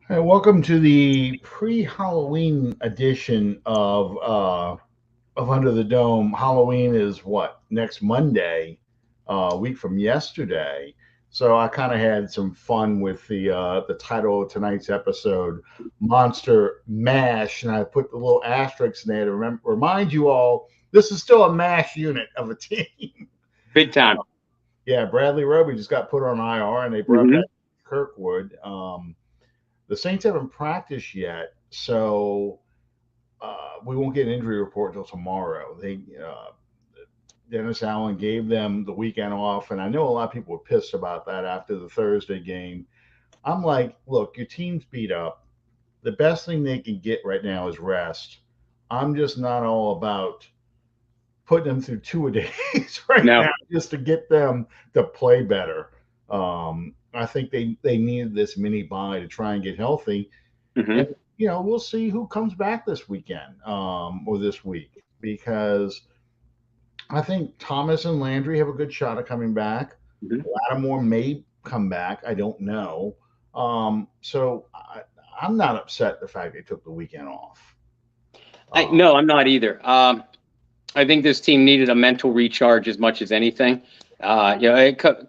Hey, welcome to the pre-Halloween edition of Under the Dome. Halloween is what, next Monday, a week from yesterday. So I kind of had some fun with the title of tonight's episode, Monster Mash, and I put the little asterisks in there to remind you all this is still a mash unit of a team. Big time. Yeah, Bradley Roby just got put on IR, and they brought Hmm. back Kirkwood. The Saints haven't practiced yet, so we won't get an injury report until tomorrow. Dennis Allen gave them the weekend off, and I know a lot of people were pissed about that after the Thursday game. I'm like, look, your team's beat up. The best thing they can get right now is rest. I'm just not all about putting them through two a days right No. now just to get them to play better. I think they needed this mini bye to try and get healthy. And Hmm. we'll see who comes back this weekend or this week because I think Thomas and Landry have a good shot at coming back. Hmm. Lattimore may come back. I don't know. I'm not upset the fact they took the weekend off. Uh, No, I'm not either. I think this team needed a mental recharge as much as anything.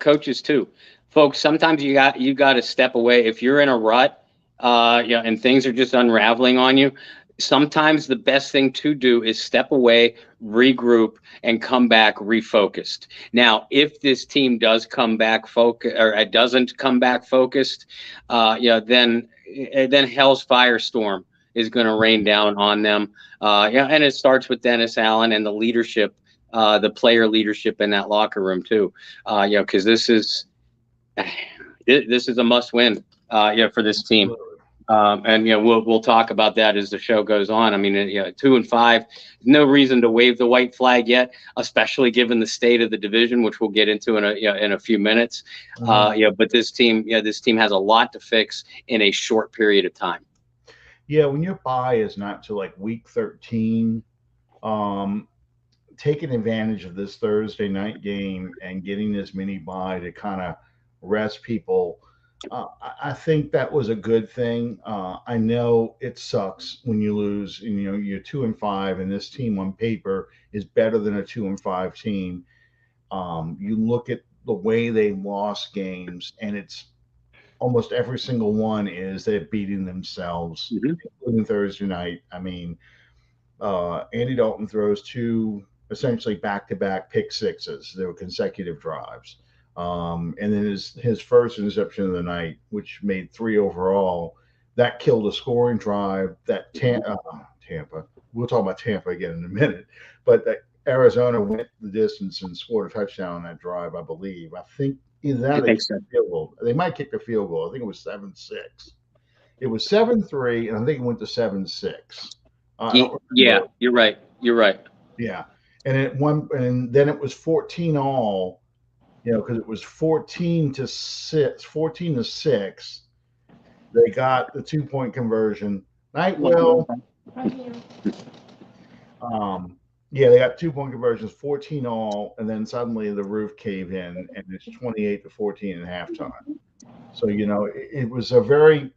Coaches too, folks. Sometimes you got to step away if you're in a rut, and things are just unraveling on you. Sometimes the best thing to do is step away, regroup, and come back refocused. Now, if this team does come back focus or it doesn't come back focused, then hell's firestorm is going to rain down on them. And it starts with Dennis Allen and the leadership, the player leadership in that locker room too. Because this is a must win. For this team. And we'll talk about that as the show goes on. I mean, 2-5, no reason to wave the white flag yet, especially given the state of the division, which we'll get into in a few minutes. mhm. But this team has a lot to fix in a short period of time. Yeah, when your bye is not to like week 13, um, taking advantage of this Thursday night game and getting this mini bye to kind of rest people. I think that was a good thing. I know it sucks when you lose. And, you're 2-5, and this team on paper is better than a 2-5 team. You look at the way they lost games, and it's almost every single one is they're beating themselves, Hmm. including Thursday night. I mean, Andy Dalton throws two essentially back-to-back pick sixes. They were consecutive drives. And then his first interception of the night, which made three overall, that killed a scoring drive. Tampa. We'll talk about Tampa again in a minute, but that Arizona went the distance and scored a touchdown on that drive, I believe. I think either that I or they think kicked so. a field goal. They might kick the field goal. I think it was 7-6. It was 7-3, and I think it went to 7-6. I don't Yeah, remember. you're right. You're right. Yeah, and then it was 14 all. Because it was 14-6, 14-6. They got the 2 point conversion. Night will. Um, yeah, they got 2 point conversions, 14 all, and then suddenly the roof caved in, and it's 28-14 at halftime. So it was a very.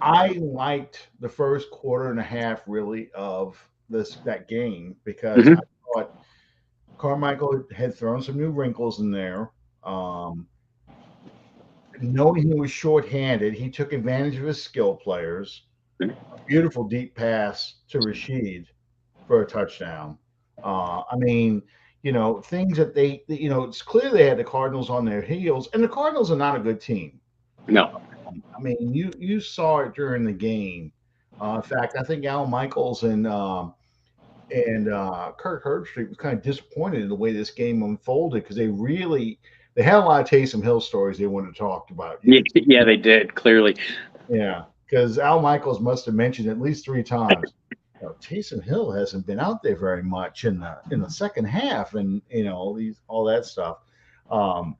I liked the first quarter and a half really of that game because I Hmm. thought Carmichael had thrown some new wrinkles in there. Um, Knowing he was shorthanded, he took advantage of his skill players. Beautiful deep pass to Rashid for a touchdown. I mean, things that it's clear they had the Cardinals on their heels, and the Cardinals are not a good team. No. I mean, you saw it during the game. In fact, I think Al Michaels and Kirk Herbstreit was kind of disappointed in the way this game unfolded because they had a lot of Taysom Hill stories they wanted to talk about. You Yeah, could, yeah, they did clearly. yeah, because Al Michaels must have mentioned at least three times. Taysom Hill hasn't been out there very much in the second half, and all that stuff. Um,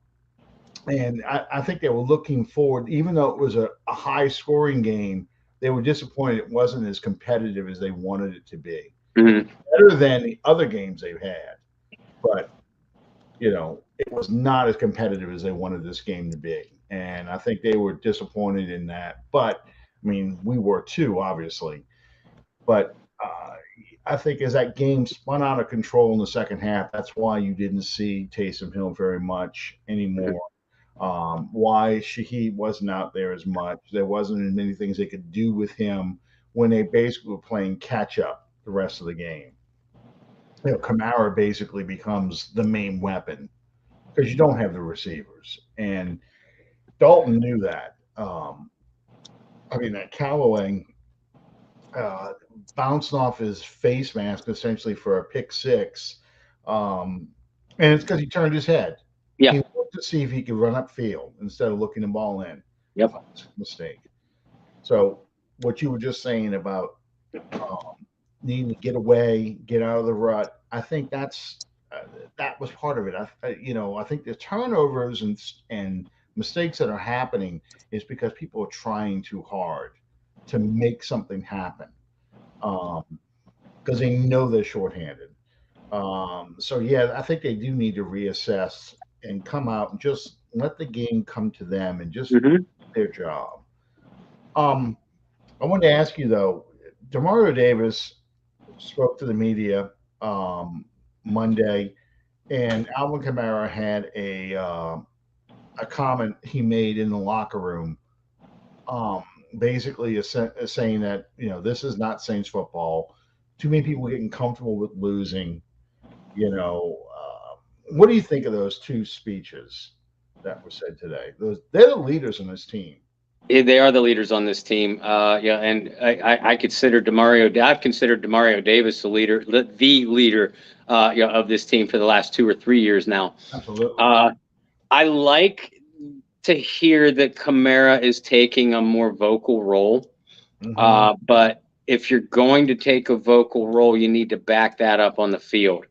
and I think they were looking forward, even though it was a high scoring game. They were disappointed it wasn't as competitive as they wanted it to be. It was Hmm. better than the other games they've had, but it was not as competitive as they wanted this game to be. And I think they were disappointed in that. But I mean, we were too, obviously. But I think as that game spun out of control in the second half, that's why you didn't see Taysom Hill very much anymore. Why Shaheed wasn't out there as much. There wasn't as many things they could do with him when they basically were playing catch up the rest of the game. Kamara basically becomes the main weapon because you don't have the receivers. And Dalton knew that. I mean, that Callaway uh, bouncing off his face mask essentially for a pick six. Um, and it's because he turned his head. Yeah. He looked to see if he could run upfield instead of looking the ball in. Yep. Mistake. So, what you were just saying about needing to get away, get out of the rut, I think that was part of it. I think the turnovers and mistakes that are happening is because people are trying too hard to make something happen because they know they're shorthanded. So yeah, I think they do need to reassess and come out and just let the game come to them and just do their job. I wanted to ask you though, Demario Davis spoke to the media Monday, and Alvin Kamara had a comment he made in the locker room, basically saying that this is not Saints football. Too many people getting comfortable with losing. What do you think of those two speeches that were said today? They're the leaders in this team. They are the leaders on this team. And I consider I've considered Demario Davis the leader of this team for the last 2 or 3 years now. Absolutely. I like to hear that Kamara is taking a more vocal role. But if you're going to take a vocal role, you need to back that up on the field.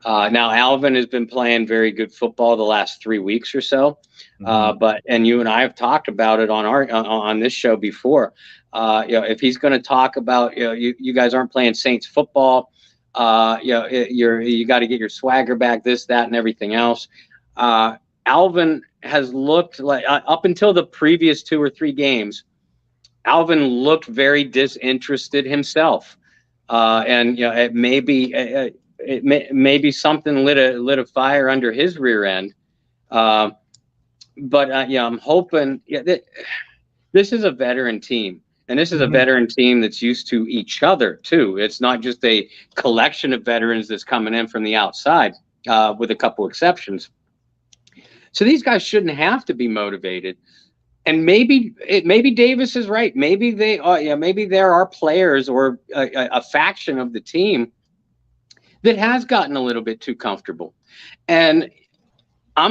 Now, Alvin has been playing very good football the last 3 weeks or so. And you and I have talked about it on this show before. If he's going to talk about, you guys aren't playing Saints football, you got to get your swagger back, this, that, and everything else. Alvin has looked like up until the previous 2 or 3 games, Alvin looked very disinterested himself. It may be maybe something lit a fire under his rear end. But I'm hoping this is a veteran team, and this is a veteran team that's used to each other too. It's not just a collection of veterans that's coming in from the outside, with a couple exceptions. So these guys shouldn't have to be motivated. And maybe Davis is right. Maybe they are. Maybe there are players or a faction of the team that has gotten a little bit too comfortable. And do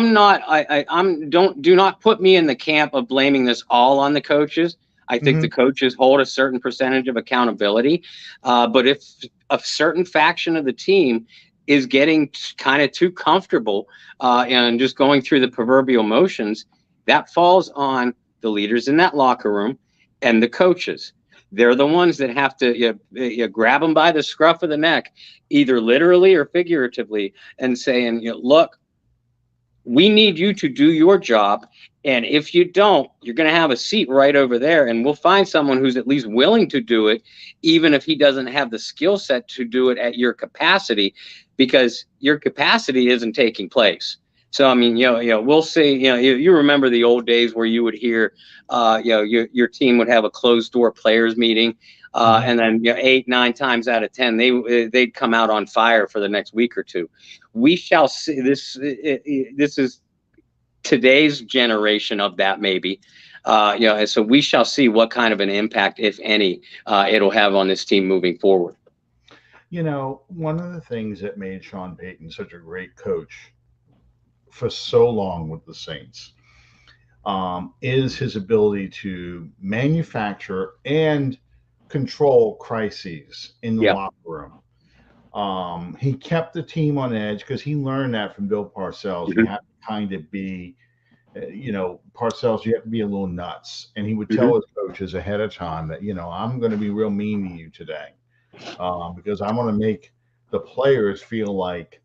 not put me in the camp of blaming this all on the coaches. I think the coaches hold a certain percentage of accountability. But if a certain faction of the team is getting kind of too comfortable and just going through the proverbial motions, that falls on the leaders in that locker room and the coaches. They're the ones that have to grab them by the scruff of the neck, either literally or figuratively, and saying, look, we need you to do your job. And if you don't, you're going to have a seat right over there. And we'll find someone who's at least willing to do it, even if he doesn't have the skill set to do it at your capacity, because your capacity isn't taking place. So, I mean, we'll see. You remember the old days where you would hear, your team would have a closed door players meeting, and then 8, 9 times out of 10 they'd come out on fire for the next week or two. We shall see. This is today's generation of that, maybe. And so we shall see what kind of an impact, if any, it'll have on this team moving forward. One of the things that made Sean Payton such a great coach for so long with the Saints is his ability to manufacture and control crises in the locker room. He kept the team on edge because he learned that from Bill Parcells. You have to kind of be, Parcells, you have to be a little nuts. And he would tell his coaches ahead of time that, I'm going to be real mean to you today because I want to make the players feel like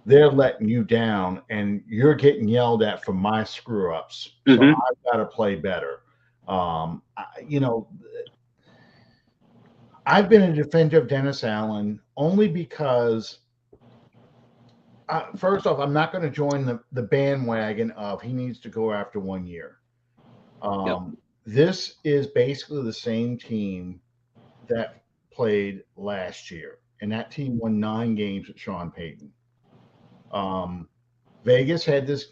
they're letting you down, and you're getting yelled at for my screw ups. So Hmm. I've got to play better. You know, I've been a defender of Dennis Allen only because, first off, I'm not going to join the bandwagon of he needs to go after 1 year. Yep. This is basically the same team that played last year, and that team won 9 games with Sean Payton. Um, Vegas had this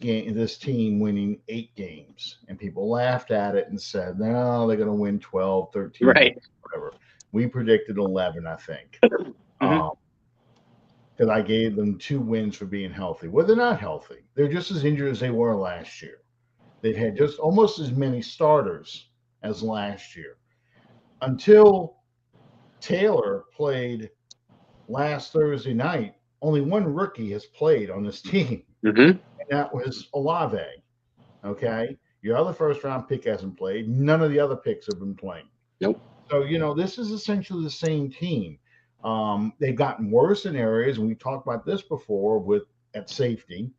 team winning 8 games, and people laughed at it and said, no, they're going to win 12, 13 games, Right. whatever. We predicted 11, I think, Hmm. because I gave them 2 wins for being healthy. Well, they're not healthy. They're just as injured as they were last year. They've had just almost as many starters as last year until Taylor played last Thursday night. Only one rookie has played on this team, Hmm. and that was Olave. Okay. Your other first round pick hasn't played. None of the other picks have been playing. Nope. So, this is essentially the same team. They've gotten worse in areas, and we talked about this before with at safety,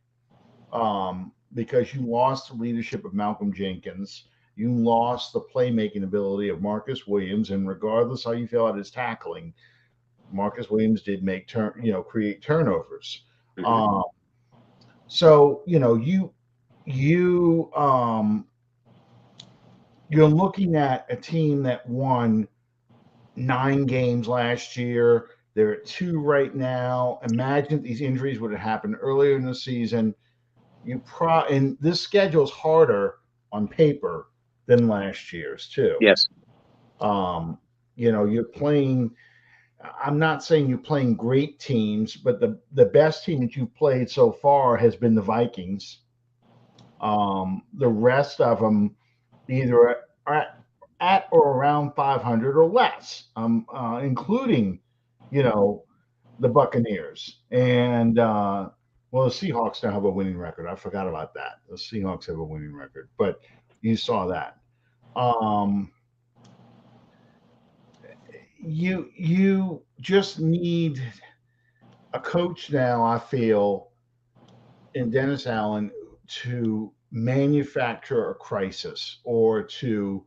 because you lost the leadership of Malcolm Jenkins. You lost the playmaking ability of Marcus Williams, and regardless how you feel about his tackling, Marcus Williams did create turnovers. Hmm. Um, so you you're looking at a team that won 9 games last year. They're at 2 right now. Imagine if these injuries would have happened earlier in the season. And this schedule is harder on paper than last year's too. Yes. Um, you're playing. I'm not saying you're playing great teams, but the best team that you've played so far has been the Vikings. The rest of them either at or around 500 or less, including, you know, the Buccaneers. And, well, the Seahawks now have a winning record. I forgot about that. The Seahawks have a winning record, but you saw that. Um, you just need a coach now, I feel, in Dennis Allen to manufacture a crisis or to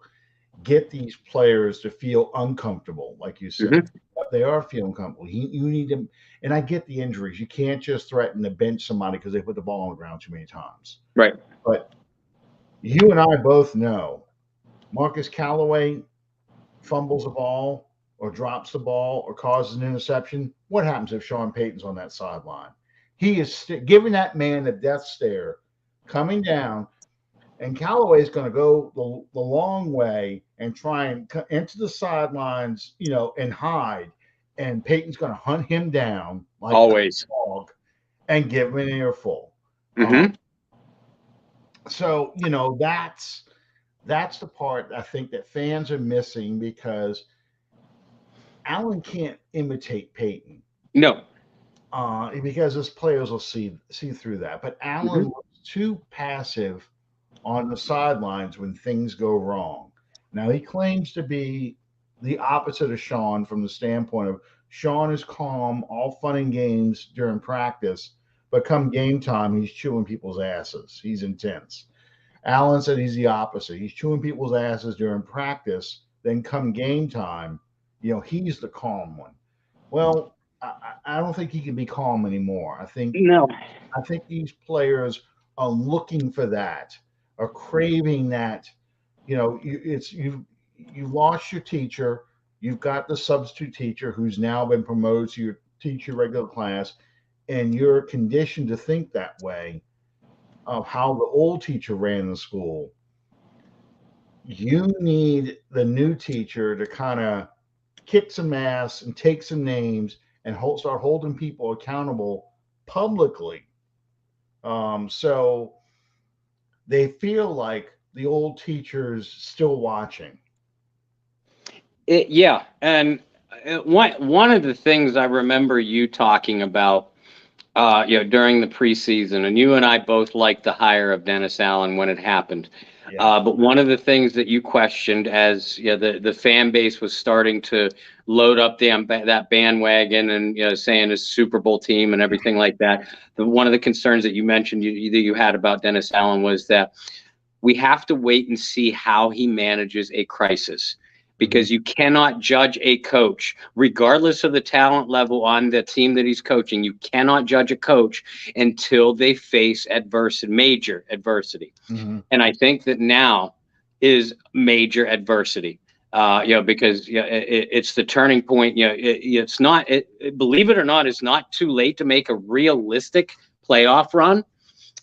get these players to feel uncomfortable, like you said. Hmm. They are feeling comfortable. You need them, and I get the injuries. You can't just threaten to bench somebody because they put the ball on the ground too many times. Right. But you and I both know Marcus Callaway fumbles a ball or drops the ball or causes an interception. What happens if Sean Payton's on that sideline? He is giving that man the death stare coming down, and Callaway is going to go the long way and try and into the sidelines, and hide. And Peyton's going to hunt him down like a Always. dog and give him an earful. Um, Hmm. so that's the part I think that fans are missing because Allen can't imitate Peyton. No. Because his players will see through that. But Allen Hmm. was too passive on the sidelines when things go wrong. Now he claims to be the opposite of Sean from the standpoint of Sean is calm, all fun and games during practice, but come game time, he's chewing people's asses. He's intense. Allen said he's the opposite. He's chewing people's asses during practice, then come game time, he's the calm one. Well, I don't think he can be calm anymore. No. I think these players are looking for that, are craving that. You've lost your teacher. You've got the substitute teacher who's now been promoted to teach your regular class, and you're conditioned to think that way of how the old teacher ran the school. You need the new teacher to kind of kick some ass and take some names and start holding people accountable publicly. So they feel like the old teacher's still watching. Yeah, and one of the things I remember you talking about during the preseason, and you and I both liked the hire of Dennis Allen when it happened. Yeah. But one of the things that you questioned as the fan base was starting to load up that bandwagon and saying it's a Super Bowl team and everything like that. One of the concerns that you mentioned that you had about Dennis Allen was that we have to wait and see how he manages a crisis, because you cannot judge a coach regardless of the talent level on the team that he's coaching. You cannot judge a coach until they face major adversity. And I think that now is major adversity. Because it's the turning point. It's not. Believe it or not, it's not too late to make a realistic playoff run.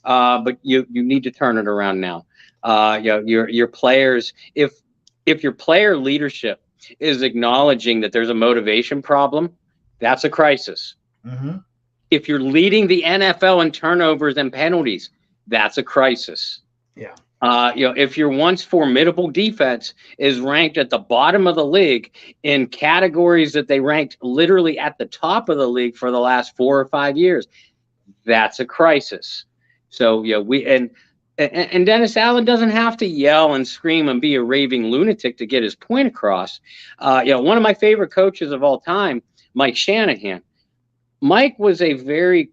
But you need to turn it around now. Your players, if your player leadership is acknowledging that there's a motivation problem, that's a crisis. If you're leading the NFL in turnovers and penalties, that's a crisis. Yeah. If your once formidable defense is ranked at the bottom of the league in categories that they ranked literally at the top of the league for the last 4 or 5 years, that's a crisis. So and Dennis Allen doesn't have to yell and scream and be a raving lunatic to get his point across. One of my favorite coaches of all time, Mike Shanahan. Mike was a very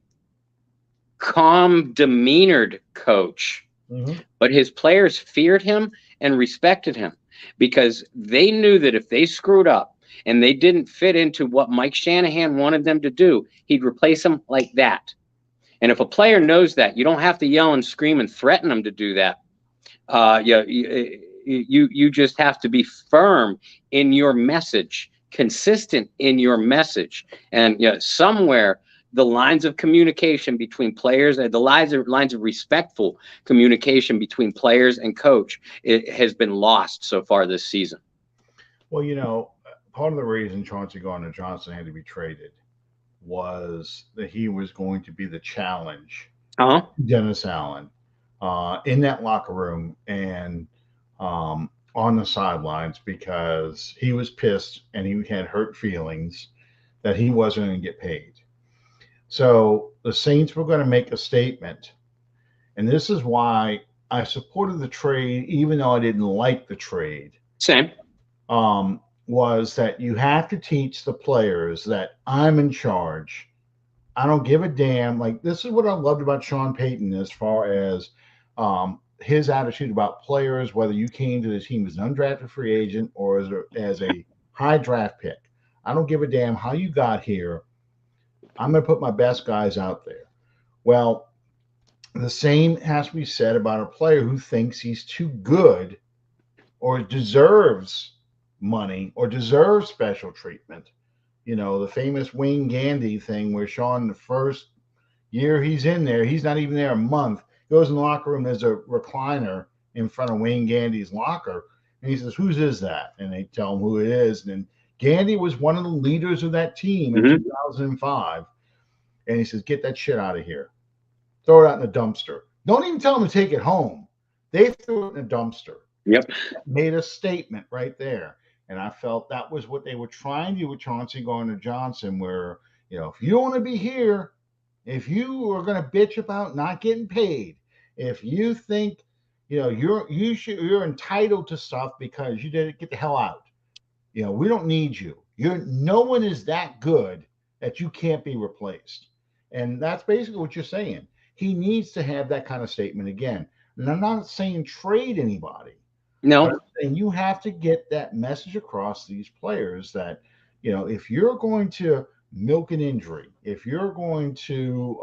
calm, demeanored coach, but his players feared him and respected him because they knew that if they screwed up and they didn't fit into what Mike Shanahan wanted them to do, he'd replace them like that. And if a player knows that, you don't have to yell and scream and threaten them to do that. You just have to be firm in your message, consistent in your message, and somewhere the lines of communication between players and the lines of respectful communication between players and coach, it has been lost so far this season. Well, part of the reason Chauncey Gardner-Johnson had to be traded was that he was going to be the challenge Dennis Allen in that locker room and on the sidelines, because he was pissed and he had hurt feelings that he wasn't going to get paid. So the Saints were going to make a statement, and this is why I supported the trade, even though I didn't like the trade. Same. Was that you have to teach the players that I'm in charge. I don't give a damn. Like, this is what I loved about Sean Payton as far as his attitude about players, whether you came to the team as an undrafted free agent or as a high draft pick. I don't give a damn how you got here. I'm going to put my best guys out there. Well, the same has to be said about a player who thinks he's too good or deserves money or deserves special treatment. The famous Wayne Gandy thing where Sean, the first year he's in there, he's not even there a month, goes in the locker room, there's a recliner in front of Wayne Gandy's locker, and he says, "Whose is that?" And they tell him who it is. And then Gandy was one of the leaders of that team in 2005. And he says, "Get that shit out of here. Throw it out in the dumpster." Don't even tell him to take it home. They threw it in a dumpster. Yep. Made a statement right there. And I felt that was what they were trying to do with Chauncey Gardner-Johnson, where, if you don't want to be here, if you are going to bitch about not getting paid, if you think, you're entitled to stuff because you didn't get the hell out. We don't need you. No one is that good that you can't be replaced. And that's basically what you're saying. He needs to have that kind of statement again. And I'm not saying trade anybody. No. And you have to get that message across to these players that, if you're going to milk an injury, if you're going to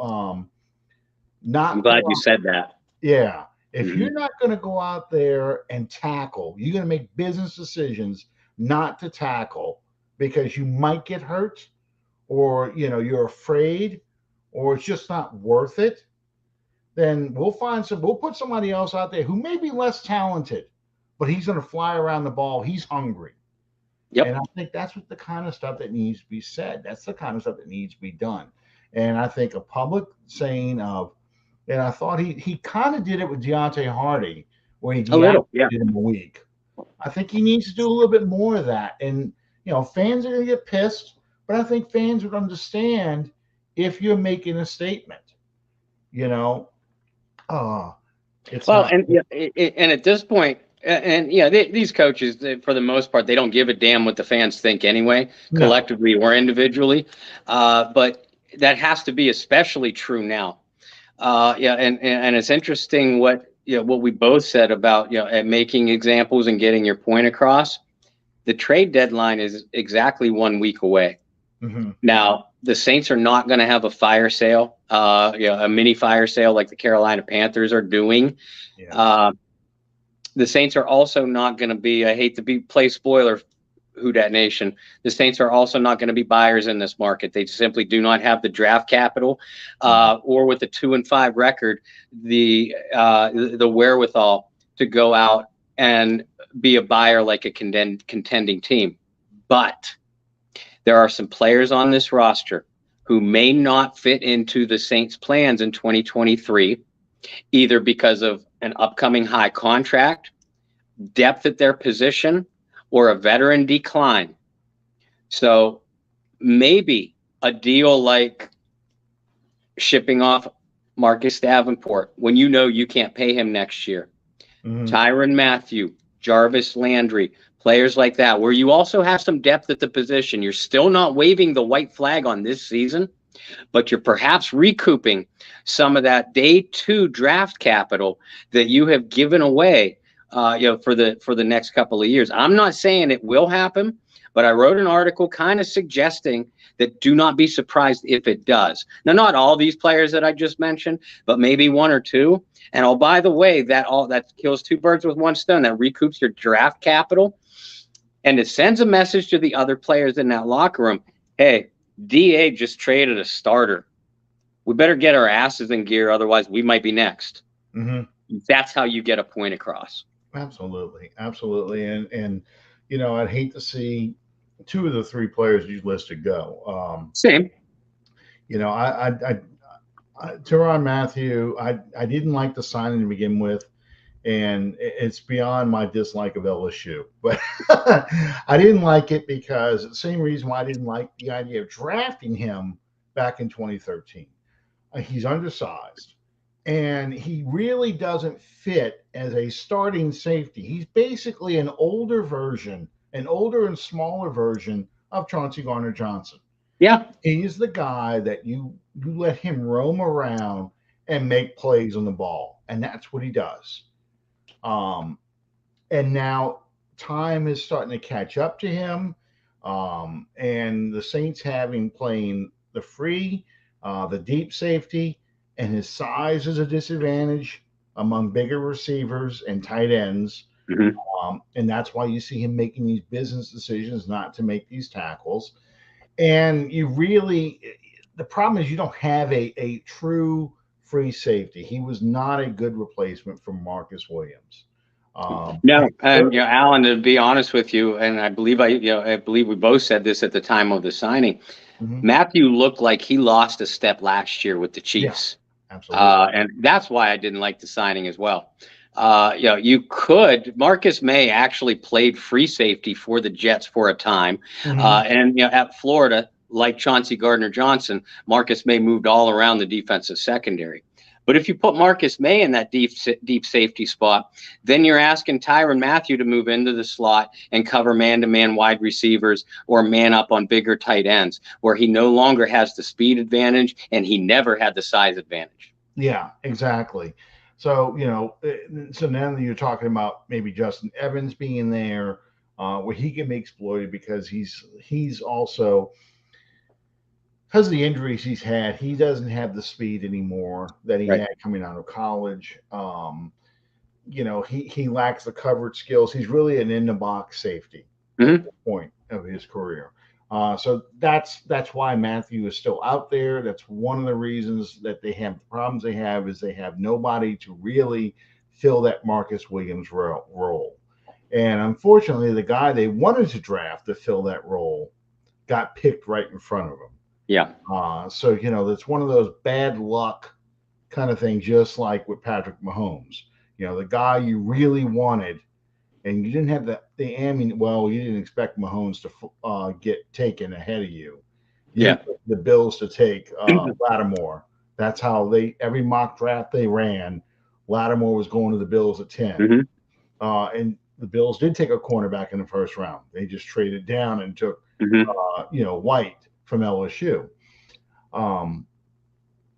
not. I'm glad you said that. Yeah. If you're not going to go out there and tackle, you're going to make business decisions not to tackle because you might get hurt or, you're afraid or it's just not worth it, then we'll put somebody else out there who may be less talented, but he's going to fly around the ball. He's hungry. Yep. And I think that's what the kind of stuff that needs to be said. That's the kind of stuff that needs to be done. And I think a public saying of, and I thought he kind of did it with Deontay Hardy, where he deactivated him a week. I think he needs to do a little bit more of that. And, fans are going to get pissed, but I think fans would understand if you're making a statement. You know, it's Well, not. and yeah, and at this point, and yeah, these coaches, for the most part, they don't give a damn what the fans think anyway, No. collectively or individually. But that has to be especially true now. Yeah, and it's interesting what we both said about at making examples and getting your point across. The trade deadline is exactly 1 week away. Hmm. Now, the Saints are not going to have a fire sale, a mini fire sale like the Carolina Panthers are doing. Yes. Uh, the Saints are also not going to be, I hate to play spoiler, Who Dat Nation. The Saints are also not going to be buyers in this market. They simply do not have the draft capital, or with a 2-5 record, the wherewithal to go out and be a buyer like a contending team. But there are some players on this roster who may not fit into the Saints' plans in 2023, either because of an upcoming high contract, depth at their position, or a veteran decline. So maybe a deal like shipping off Marcus Davenport when you know you can't pay him next year. Hmm. Tyrann Mathieu, Jarvis Landry, players like that, where you also have some depth at the position. You're still not waving the white flag on this season, but you're perhaps recouping some of that day 2 draft capital that you have given away, for the next couple of years. I'm not saying it will happen, but I wrote an article kind of suggesting that do not be surprised if it does. Now, not all these players that I just mentioned, but maybe one or two. And oh, by the way, that kills two birds with one stone. That recoups your draft capital, and it sends a message to the other players in that locker room. Hey, DA just traded a starter. We better get our asses in gear, otherwise we might be next. Hmm. That's how you get a point across. Absolutely, absolutely, and I'd hate to see two of the three players you listed go. Same. Tyrann Mathieu, I didn't like the signing to begin with, and it's beyond my dislike of LSU. But I didn't like it because the same reason why I didn't like the idea of drafting him back in 2013. He's undersized, and he really doesn't fit as a starting safety. He's basically an older and smaller version of Chauncey Gardner-Johnson. Yeah. He's the guy that you let him roam around and make plays on the ball, and that's what he does. Um, and now time is starting to catch up to him, and the Saints having playing the free, the deep safety, and his size is a disadvantage among bigger receivers and tight ends. Mm-hmm. And that's why you see him making these business decisions not to make these tackles. And the problem is you don't have a true free safety. He was not a good replacement for Marcus Williams. No, and Alan, to be honest with you, and I believe we both said this at the time of the signing. Mhm. Mathieu looked like he lost a step last year with the Chiefs. Yeah, absolutely. And that's why I didn't like the signing as well. Marcus May actually played free safety for the Jets for a time. Mhm. And at Florida, like Chauncey Gardner-Johnson, Marcus May moved all around the defensive secondary. But if you put Marcus May in that deep safety spot, then you're asking Tyrann Mathieu to move into the slot and cover man-to-man wide receivers or man up on bigger tight ends, where he no longer has the speed advantage and he never had the size advantage. Yeah, exactly. So, so now you're talking about maybe Justin Evans being there, where he can be exploited because he's also, because of the injuries he's had, he doesn't have the speed anymore that he Right. had coming out of college. He lacks the coverage skills. He's really an in the box safety at this point of his career. So that's why Mathieu is still out there. That's one of the reasons that they have the problems they have is they have nobody to really fill that Marcus Williams role. And unfortunately, the guy they wanted to draft to fill that role got picked right in front of him. Yeah. So that's one of those bad luck kind of things, just like with Patrick Mahomes. The guy you really wanted, and you didn't have the ammunition. Well, you didn't expect Mahomes to get taken ahead of you. Yeah. the Bills to take Lattimore. That's how every mock draft they ran, Lattimore was going to the Bills at 10. Mm-hmm. And the Bills did take a cornerback in the first round. They just traded down and took, Mm-hmm. White from LSU.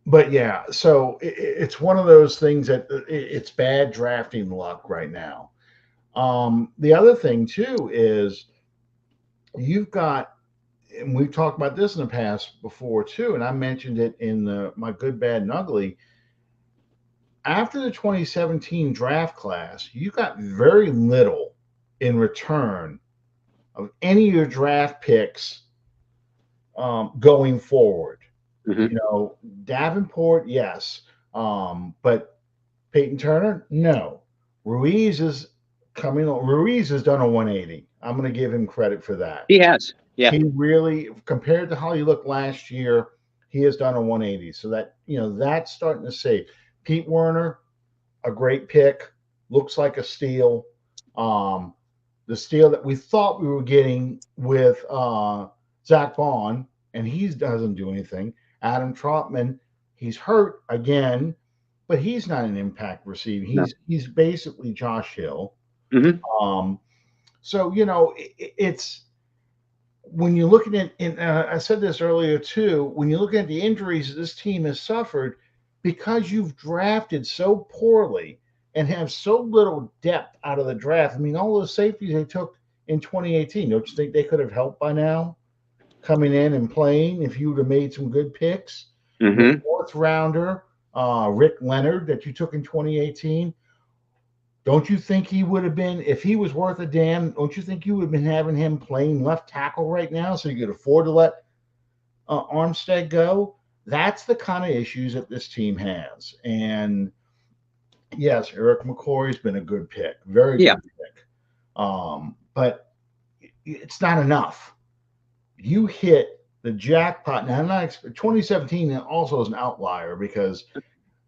But yeah, so it's one of those things that it's bad drafting luck right now. The other thing too is you've got, and we've talked about this in the past before too, and I mentioned it in my good, bad, and ugly. After the 2017 draft class, you got very little in return of any of your draft picks going forward. Mm-hmm. Davenport, yes, but Peyton Turner, no. Ruiz is coming. Ruiz has done a 180. I'm going to give him credit for that. He has. Yeah. He really, compared to how he looked last year, he has done a 180. So that's starting to say. Pete Werner, a great pick, looks like a steal. The steal that we thought we were getting with Zach Bond, and he doesn't do anything. Adam Trotman, he's hurt again, but he's not an impact receiver. He's basically Josh Hill. Mm-hmm. So it's when you're looking at, and I said this earlier too, when you're looking at the injuries this team has suffered because you've drafted so poorly and have so little depth out of the draft. I mean, all those safeties they took in 2018, don't you think they could have helped by now coming in and playing if you would have made some good picks? Mm-hmm. Your fourth rounder, Rick Leonard, that you took in 2018. Don't you think he would have been, if he was worth a damn, don't you think you would have been having him playing left tackle right now so you could afford to let Armstead go? That's the kind of issues that this team has. And yes, Eric McCoy's been a good pick, very good pick. But it's not enough. You hit the jackpot. Now, 2017 also is an outlier because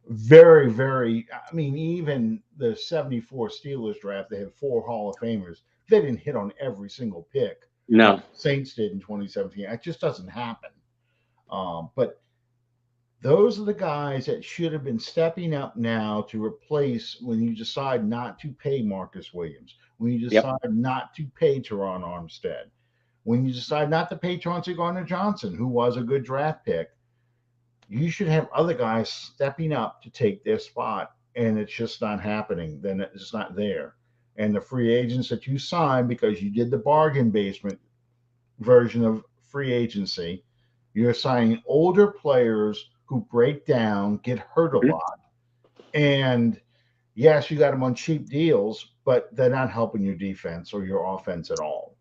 very, very, I mean, even the 74 Steelers draft, they had 4 Hall of Famers. They didn't hit on every single pick. No. Saints did in 2017. It just doesn't happen. But those are the guys that should have been stepping up now to replace when you decide not to pay Marcus Williams, when you decide not to pay Teron Armstead, when you decide not to pay Chauncey Gardner-Johnson, who was a good draft pick. You should have other guys stepping up to take their spot, and it's just not happening. Then it's just not there. And the free agents that you signed because you did the bargain basement version of free agency, you're signing older players who break down, get hurt a lot. And yes, you got them on cheap deals, but they're not helping your defense or your offense at all.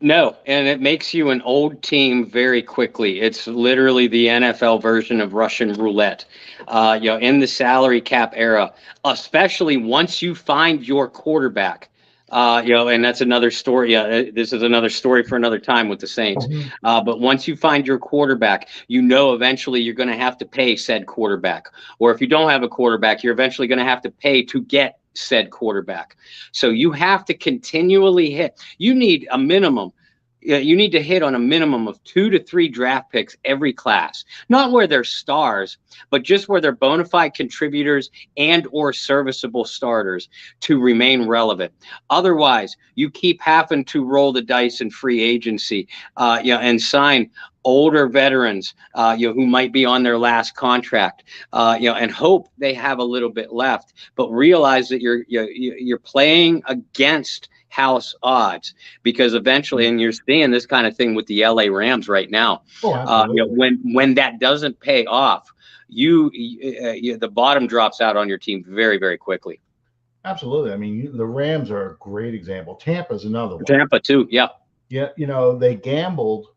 No, and it makes you an old team very quickly. It's literally the NFL version of Russian roulette. In the salary cap era, especially once you find your quarterback. And that's another story. This is another story for another time with the Saints. But once you find your quarterback, eventually you're going to have to pay said quarterback. Or if you don't have a quarterback, you're eventually going to have to pay to get said quarterback. So you have to continually hit. You need a minimum. You need to hit on a minimum of 2 to 3 draft picks every class, not where they're stars, but just where they're bona fide contributors and or serviceable starters to remain relevant. Otherwise, you keep having to roll the dice in free agency, and sign older veterans, who might be on their last contract, and hope they have a little bit left, but realize that you're playing against house odds, because eventually, and you're seeing this kind of thing with the LA Rams right now. When that doesn't pay off, the bottom drops out on your team very, very quickly. Absolutely. I mean, the Rams are a great example. Tampa's another one. Tampa too. Yeah. Yeah. They gambled,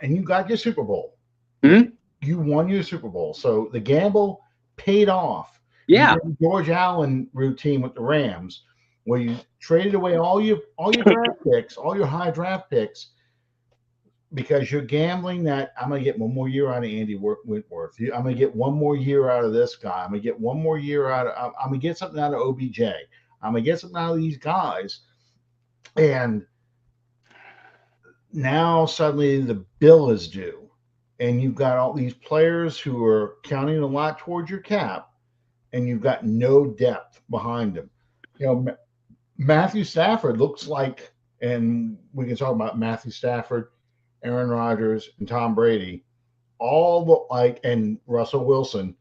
and you got your Super Bowl. Mm-hmm. You won your Super Bowl, so the gamble paid off. Yeah. You did the George Allen routine with the Rams, where you traded away all your draft picks, all your high draft picks, because you're gambling that I'm going to get one more year out of Andy Whitworth. I'm going to get one more year out of this guy. I'm going to get one more year I'm going to get something out of OBJ. I'm going to get something out of these guys. And now suddenly the bill is due. and you've got all these players who are counting a lot towards your cap, and you've got no depth behind them. You know, Matthew Stafford looks like, and we can talk about Matthew Stafford, Aaron Rodgers, and Tom Brady, all the like, and Russell Wilson.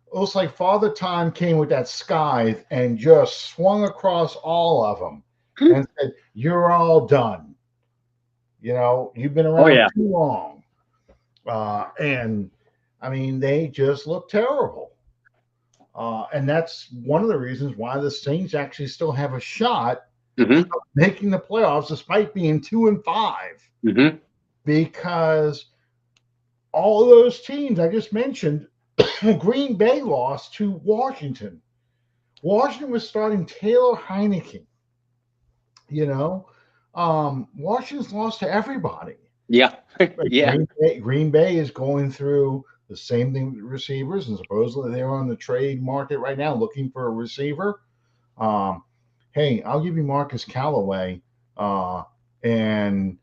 It looks like Father Time came with that scythe and just swung across all of them and said, "You're all done. You know, you've been Oh around yeah. too long." And I mean, they just look terrible. And that's one of the reasons why the Saints actually still have a shot Mm-hmm. of making the playoffs despite being 2-5, Mm-hmm. because all of those teams I just mentioned, Green Bay lost to Washington. Washington was starting Taylor Heineke. You know, Washington's lost to everybody. Yeah. Yeah. Green Bay is going through the same thing with receivers, and supposedly they're on the trade market right now looking for a receiver. Um, hey, I'll give you Marcus Callaway, and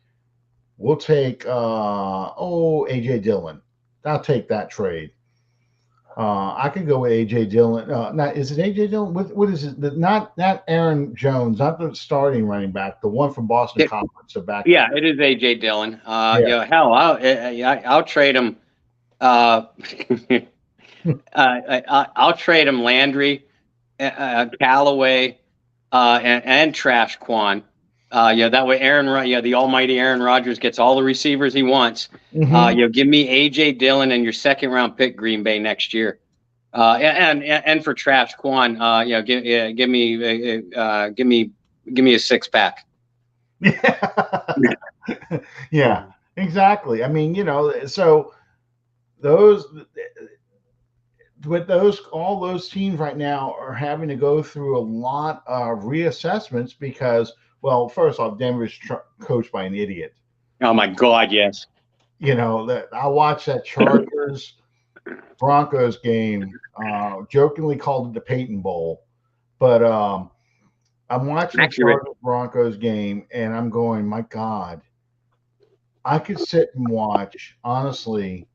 we'll take AJ Dillon. I'll take that trade. I could go with AJ Dillon. Not is it AJ Dillon? What is it? Not Aaron Jones, not the starting running back, the one from Boston College, the backup. Yeah, it is AJ Dillon. Yeah. You know, hell, I'll trade him. I'll trade him Landry, Callaway, and Trash Quan. Yeah, that way the almighty Aaron Rodgers gets all the receivers he wants. Mhm. Give me AJ Dillon and your second round pick Green Bay next year. And for Trash Quan, give me a 6-pack. Yeah, exactly. I mean, so those all those teams right now are having to go through a lot of reassessments because, well, first off, Denver's coached by an idiot. Oh my God, yes. That I watched that Chargers Broncos game. Jokingly called it the Peyton Bowl, but I'm watching the Chargers Broncos game and I'm going, my God, I could sit and watch, honestly,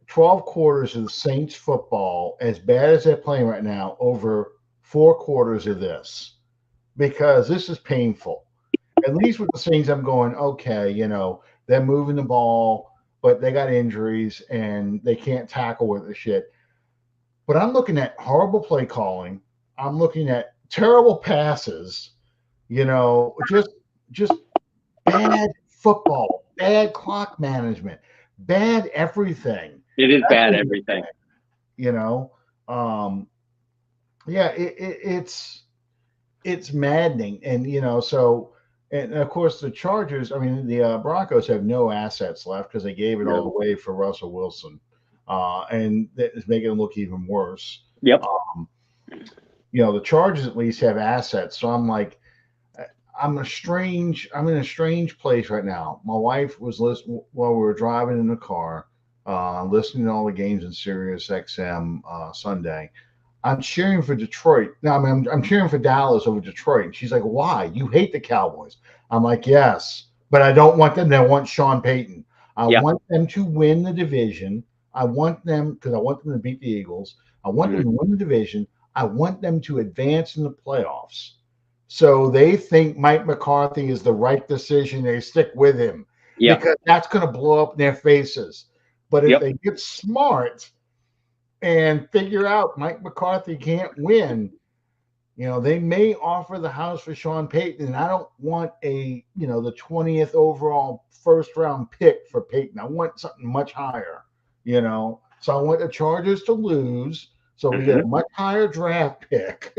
12 quarters of the Saints football, as bad as they're playing right now, over 4 quarters of this, because this is painful. At least with the Saints, I'm going, okay, they're moving the ball, but they got injuries and they can't tackle with the shit. But I'm looking at horrible play calling. I'm looking at terrible passes, just bad football, bad clock management, bad everything. It is bad everything. Yeah, it's maddening, and so, and of course the Chargers. I mean, the Broncos have no assets left because they gave it all away for Russell Wilson, and that is making it look even worse. Yep. The Chargers at least have assets, so I'm like, I'm in a strange place right now. My wife was listening while we were driving in the car, listening to all the games in Sirius XM Sunday. I'm cheering for Detroit. No, I mean, I'm cheering for Dallas over Detroit. And she's like, why? You hate the Cowboys. I'm like, yes, but I don't want them. I want Sean Payton. I want them to win the division. I want them to beat the Eagles. I want them to win the division. I want them to advance in the playoffs. So they think Mike McCarthy is the right decision. They stick with him because that's going to blow up in their faces. But if they get smart and figure out Mike McCarthy can't win, they may offer the house for Sean Payton. And I don't want the 20th overall first round pick for Payton. I want something much higher, So I want the Chargers to lose. So we get a much higher draft pick,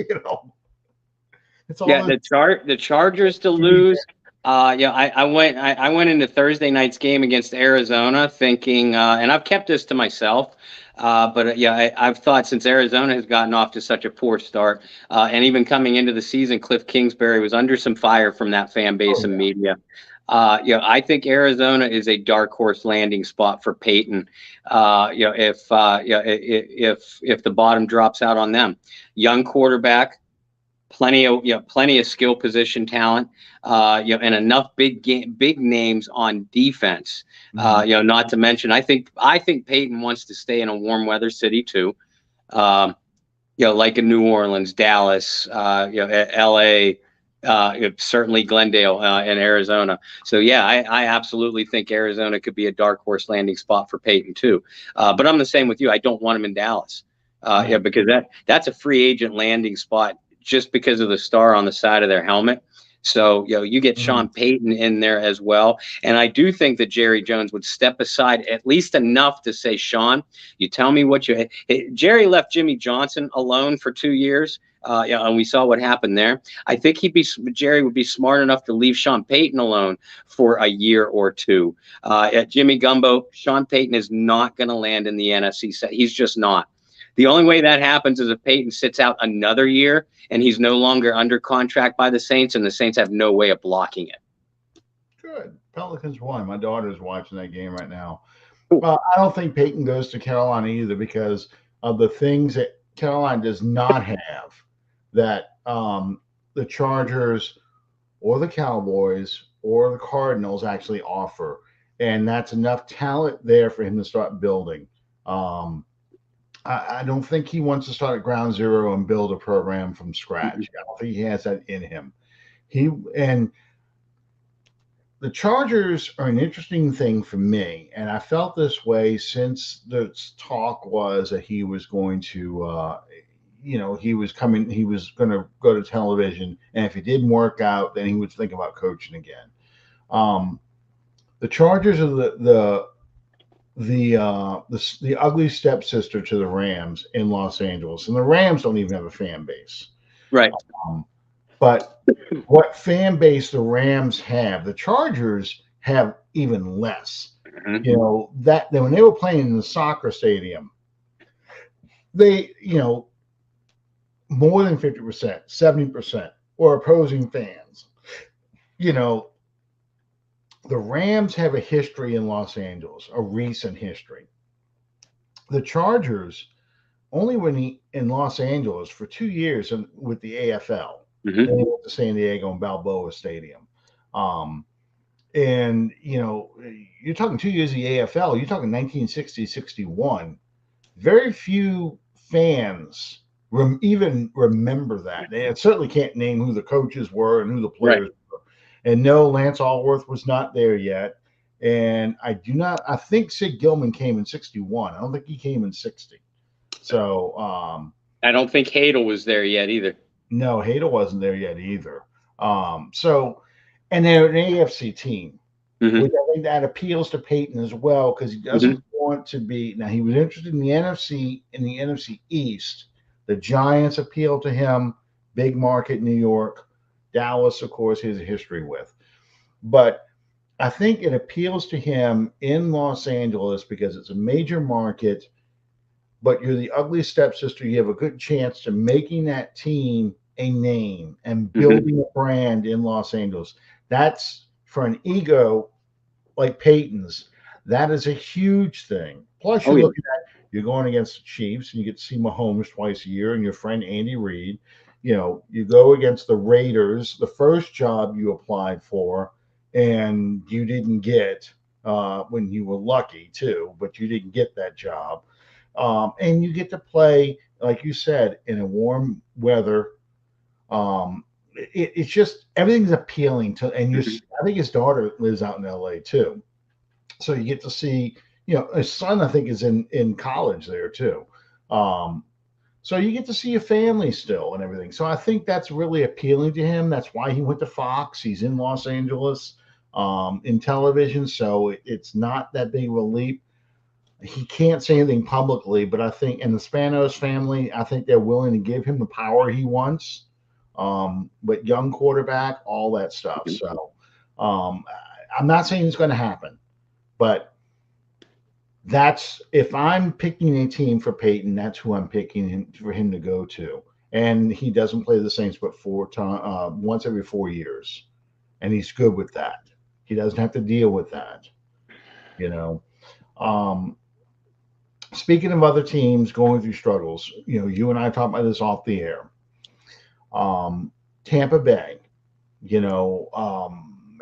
It's all the Chargers to lose. I went into Thursday night's game against Arizona thinking, and I've kept this to myself, but I've thought since Arizona has gotten off to such a poor start, and even coming into the season, Cliff Kingsbury was under some fire from that fan base and media. I think Arizona is a dark horse landing spot for Peyton. If the bottom drops out on them, young quarterback. plenty of skill position talent, and enough big names on defense. Not to mention, I think Peyton wants to stay in a warm weather city too. Like in New Orleans, Dallas, LA, certainly Glendale, and Arizona. So yeah, I absolutely think Arizona could be a dark horse landing spot for Peyton too. But I'm the same with you. I don't want him in Dallas. Because that's a free agent landing spot just because of the star on the side of their helmet. So, you get Sean Payton in there as well. And I do think that Jerry Jones would step aside at least enough to say, Sean, you tell me what Jerry left Jimmy Johnson alone for 2 years. And we saw what happened there. I think Jerry would be smart enough to leave Sean Payton alone for a year or two. At Jimmy Gumbo, Sean Payton is not going to land in the NFC set. He's just not. The only way that happens is if Peyton sits out another year and he's no longer under contract by the Saints, and the Saints have no way of blocking it. Good. Pelicans won. My daughter's watching that game right now. Well, I don't think Peyton goes to Carolina either because of the things that Carolina does not have that the Chargers or the Cowboys or the Cardinals actually offer. And that's enough talent there for him to start building. I don't think he wants to start at ground zero and build a program from scratch. I don't think he has that in him. And the Chargers are an interesting thing for me, and I felt this way since the talk was that he was going to, he was going to go to television, and if it didn't work out, then he would think about coaching again. The Chargers are the ugly stepsister to the Rams in Los Angeles, and the Rams don't even have a fan base, right? But what fan base the Rams have, the Chargers have even less. That when they were playing in the soccer stadium, they more than 50%, 70% were opposing fans. The Rams have a history in Los Angeles, a recent history. The Chargers only were in Los Angeles for 2 years with the AFL. They went to San Diego and Balboa Stadium. And, you're talking 2 years of the AFL, you're talking 1960, 61. Very few fans even remember that. They certainly can't name who the coaches were and who the players were. And no, Lance Allworth was not there yet. And I think Sid Gilman came in 61. I don't think he came in 60. So I don't think Hadel was there yet either. No, Hadel wasn't there yet either. And they're an AFC team, which I think that appeals to Peyton as well, because he doesn't want to be. Now, he was interested in the NFC East. The Giants appeal to him, big market New York. Dallas, of course, he has a history with. But I think it appeals to him in Los Angeles because it's a major market, but you're the ugly stepsister. You have a good chance to making that team a name and building a brand in Los Angeles. That's for an ego like Peyton's. That is a huge thing. Plus, you're going against the Chiefs, and you get to see Mahomes twice a year, and your friend Andy Reid. You go against the Raiders, the first job you applied for, and you didn't get when you were lucky too, but you didn't get that job. And you get to play, like you said, in a warm weather. It's just everything's appealing to, and I think his daughter lives out in LA too, so you get to see. His son I think is in college there too. So you get to see your family still and everything. So I think that's really appealing to him. That's why he went to Fox. He's in Los Angeles in television, so it's not that big of a leap. He can't say anything publicly, but I think in the Spanos family, I think they're willing to give him the power he wants. But young quarterback, all that stuff. So I'm not saying it's going to happen, but if I'm picking a team for Peyton, that's who I'm picking for him to go to. And he doesn't play the Saints but once every 4 years, and he's good with that. He doesn't have to deal with that. Speaking of other teams going through struggles, you and I talked about this off the air. Tampa Bay,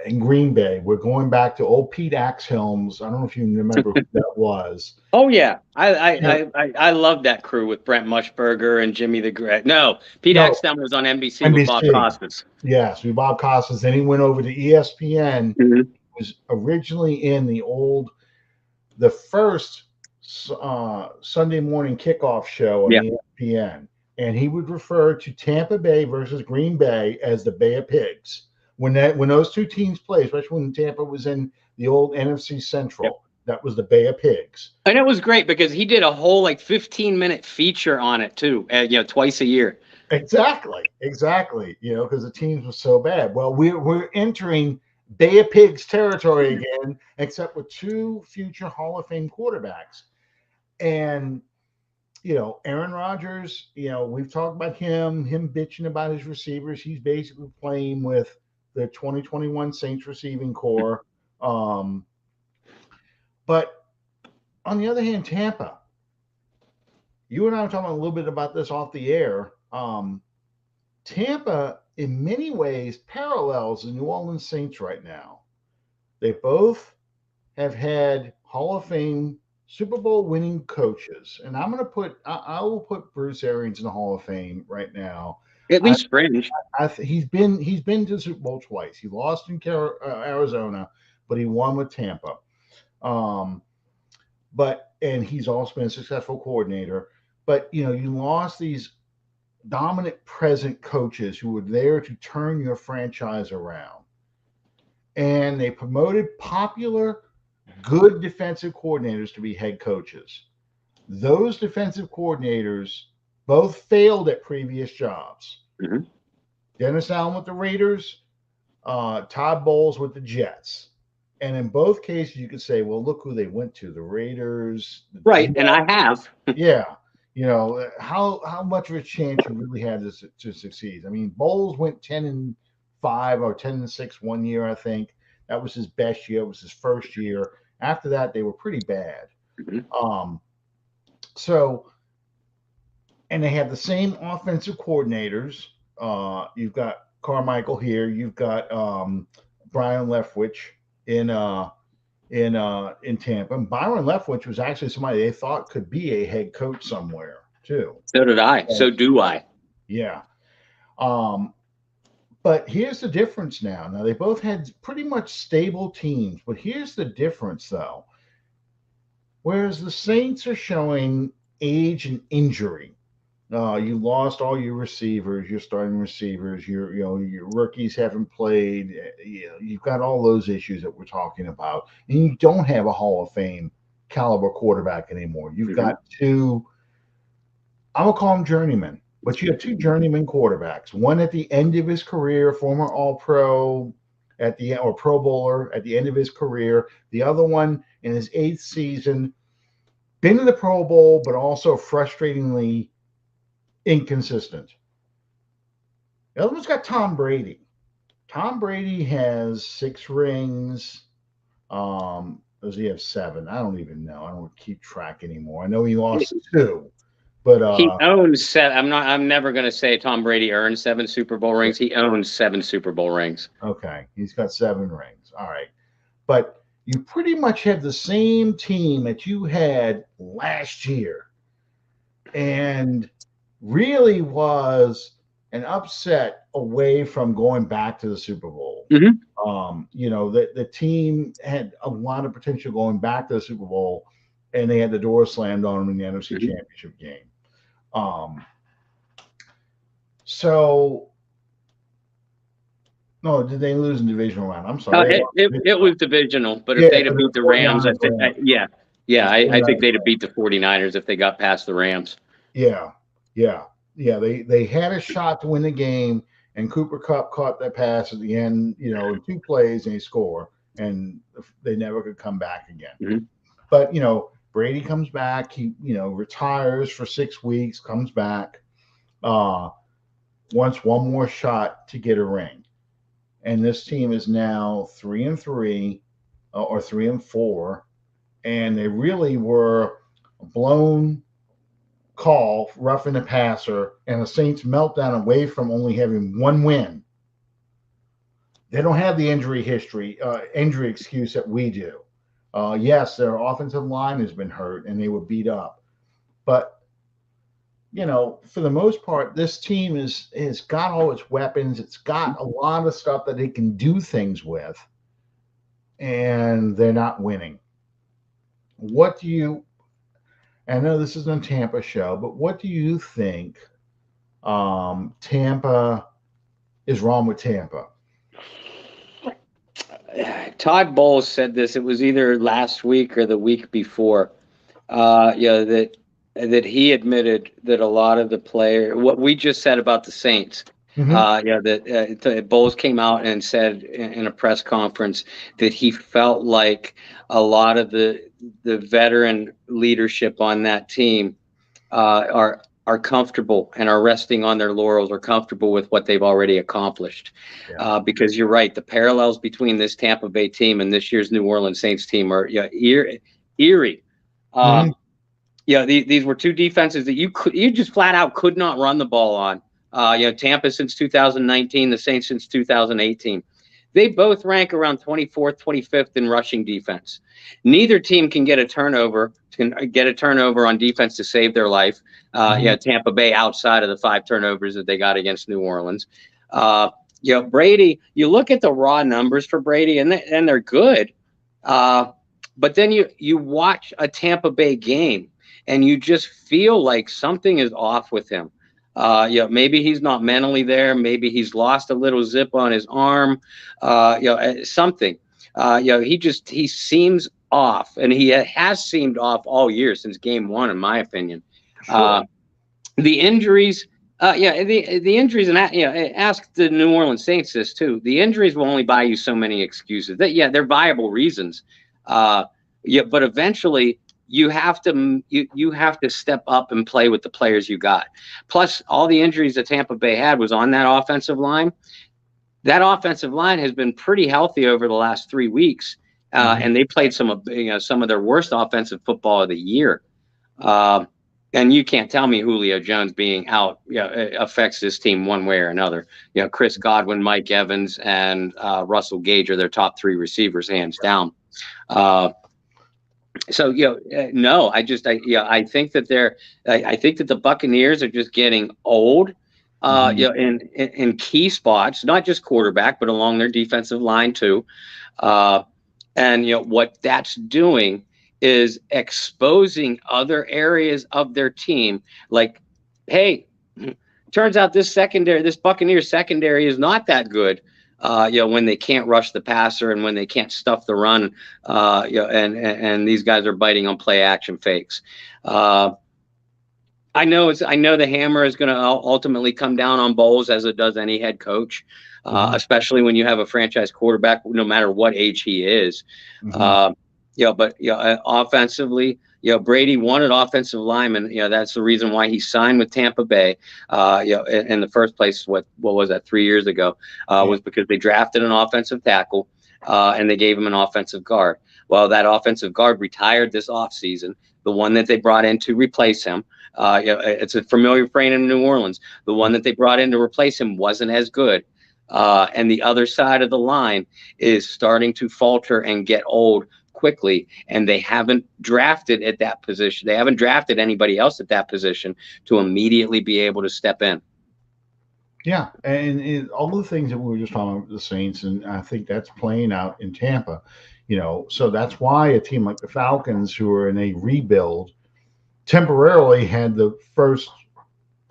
and Green Bay. We're going back to old Pete Axhelms. I don't know if you remember who that was. Oh yeah, You know, I love that crew with Brent Mushberger and Jimmy the Great. No, Pete no, Axtell was on NBC with Bob NBC. Costas. Yes, with Bob Costas. Then he went over to ESPN. Mhm. He was originally in the first Sunday morning kickoff show on Yeah, ESPN, and he would refer to Tampa Bay versus Green Bay as the Bay of Pigs. When those two teams played, especially when Tampa was in the old NFC yep. Central, that was the Bay of Pigs. And it was great because he did a whole like 15-minute feature on it too, twice a year. Exactly. Because the teams were so bad. Well, we're entering Bay of Pigs territory again, except with two future Hall of Fame quarterbacks. And Aaron Rodgers, we've talked about him bitching about his receivers. He's basically playing with the 2021 Saints receiving core. But on the other hand, Tampa, you and I were talking a little bit about this off the air. Tampa, in many ways, parallels the New Orleans Saints right now. They both have had Hall of Fame Super Bowl winning coaches, and I will put Bruce Arians in the Hall of Fame right now. At least fringe. He's been to the Super Bowl twice. He lost in Arizona, but he won with Tampa. And he's also been a successful coordinator. But you lost these dominant present coaches who were there to turn your franchise around, and they promoted popular, good defensive coordinators to be head coaches. Those defensive coordinators both failed at previous jobs. Mm-hmm. Dennis Allen with the Raiders, Todd Bowles with the Jets. And in both cases, you could say, well, look who they went to, the Raiders. Right, and I have. Yeah. How much of a chance you really had to succeed? I mean, Bowles went 10-5 or 10-6 one year, I think. That was his best year. It was his first year. After that, they were pretty bad. Mm-hmm. And they have the same offensive coordinators. You've got Carmichael here. You've got Brian Leftwich in Tampa. And Byron Leftwich was actually somebody they thought could be a head coach somewhere too. So did I. So do I. Yeah. But here's the difference now. Now, they both had pretty much stable teams, but here's the difference, though. Whereas the Saints are showing age and injury, you lost all your receivers, your starting receivers, your rookies haven't played. You've got all those issues that we're talking about, and you don't have a Hall of Fame caliber quarterback anymore. You've got two. I'm gonna call them journeymen. But you have two journeyman quarterbacks. One at the end of his career, former All-Pro or Pro Bowler at the end of his career. The other one in his 8th season, been in the Pro Bowl, but also frustratingly inconsistent. The other one's got Tom Brady. Tom Brady has 6 rings. Does he have 7? I don't even know. I don't keep track anymore. I know he lost 2. But he owns 7. I'm never going to say Tom Brady earned 7 Super Bowl rings. He owns 7 Super Bowl rings. Okay, he's got 7 rings. All right, but you pretty much have the same team that you had last year, and really was an upset away from going back to the Super Bowl. Mm-hmm. The team had a lot of potential going back to the Super Bowl, and they had the door slammed on them in the NFC Championship game. No, did they lose in divisional round? I'm sorry. It was divisional, but if they'd have beat the Rams, I think, I think they'd have beat the 49ers if they got past the Rams. Yeah. They had a shot to win the game, and Cooper Kupp caught that pass at the end, in 2 plays, and he scored, and they never could come back again. Mm-hmm. But, Brady comes back. He, retires for 6 weeks, comes back, wants one more shot to get a ring. And this team is now 3-3 or 3-4. And they really were blown call, roughing the passer, and the Saints meltdown away from only having one win. They don't have the injury excuse that we do. Yes, their offensive line has been hurt and they were beat up, but for the most part, this team has got all its weapons. It's got a lot of stuff that they can do things with, and they're not winning. What do you? I know this isn't a Tampa show, but what do you think? Tampa is wrong with Tampa. Todd Bowles said this. It was either last week or the week before. That he admitted that a lot of the what we just said about the Saints. That Bowles came out and said in a press conference that he felt like a lot of the veteran leadership on that team are comfortable and are resting on their laurels, are comfortable with what they've already accomplished. Yeah. Because you're right, the parallels between this Tampa Bay team and this year's New Orleans Saints team are eerie. These were two defenses that you just flat out could not run the ball on. Tampa since 2019, the Saints since 2018. They both rank around 24th, 25th in rushing defense. Neither team can get a turnover on defense to save their life. Tampa Bay outside of the 5 turnovers that they got against New Orleans. Brady, you look at the raw numbers for Brady and they're good. But then you watch a Tampa Bay game and you just feel like something is off with him. Maybe he's not mentally there. Maybe he's lost a little zip on his arm. Something. He seems off, and he has seemed off all year since game 1, in my opinion. Sure. The injuries. The injuries, and ask the New Orleans Saints this too. The injuries will only buy you so many excuses. They're viable reasons. But eventually you have to step up and play with the players you got. Plus, all the injuries that Tampa Bay had was on that offensive line. That offensive line has been pretty healthy over the last 3 weeks, and they played some of their worst offensive football of the year. And you can't tell me Julio Jones being out affects this team one way or another. Chris Godwin, Mike Evans, and Russell Gage are their top 3 receivers, hands down. No, I think that I think that the Buccaneers are just getting old, in key spots, not just quarterback, but along their defensive line too. And what that's doing is exposing other areas of their team. Like, hey, turns out this Buccaneers secondary is not that good. When they can't rush the passer and when they can't stuff the run, and these guys are biting on play action fakes. I know the hammer is going to ultimately come down on Bowles, as it does any head coach, especially when you have a franchise quarterback, no matter what age he is. Offensively, Brady wanted offensive linemen. That's the reason why he signed with Tampa Bay. In the first place, what was that, 3 years ago? Was because they drafted an offensive tackle, and they gave him an offensive guard. Well, that offensive guard retired this offseason. The one that they brought in to replace him, it's a familiar frame in New Orleans. The one that they brought in to replace him wasn't as good. And the other side of the line is starting to falter and get old quickly, and they haven't drafted at that position. They haven't drafted anybody else at that position to immediately be able to step in. Yeah, and all the things that we were just talking about the Saints, and I think that's playing out in Tampa. So that's why a team like the Falcons, who are in a rebuild, temporarily had the first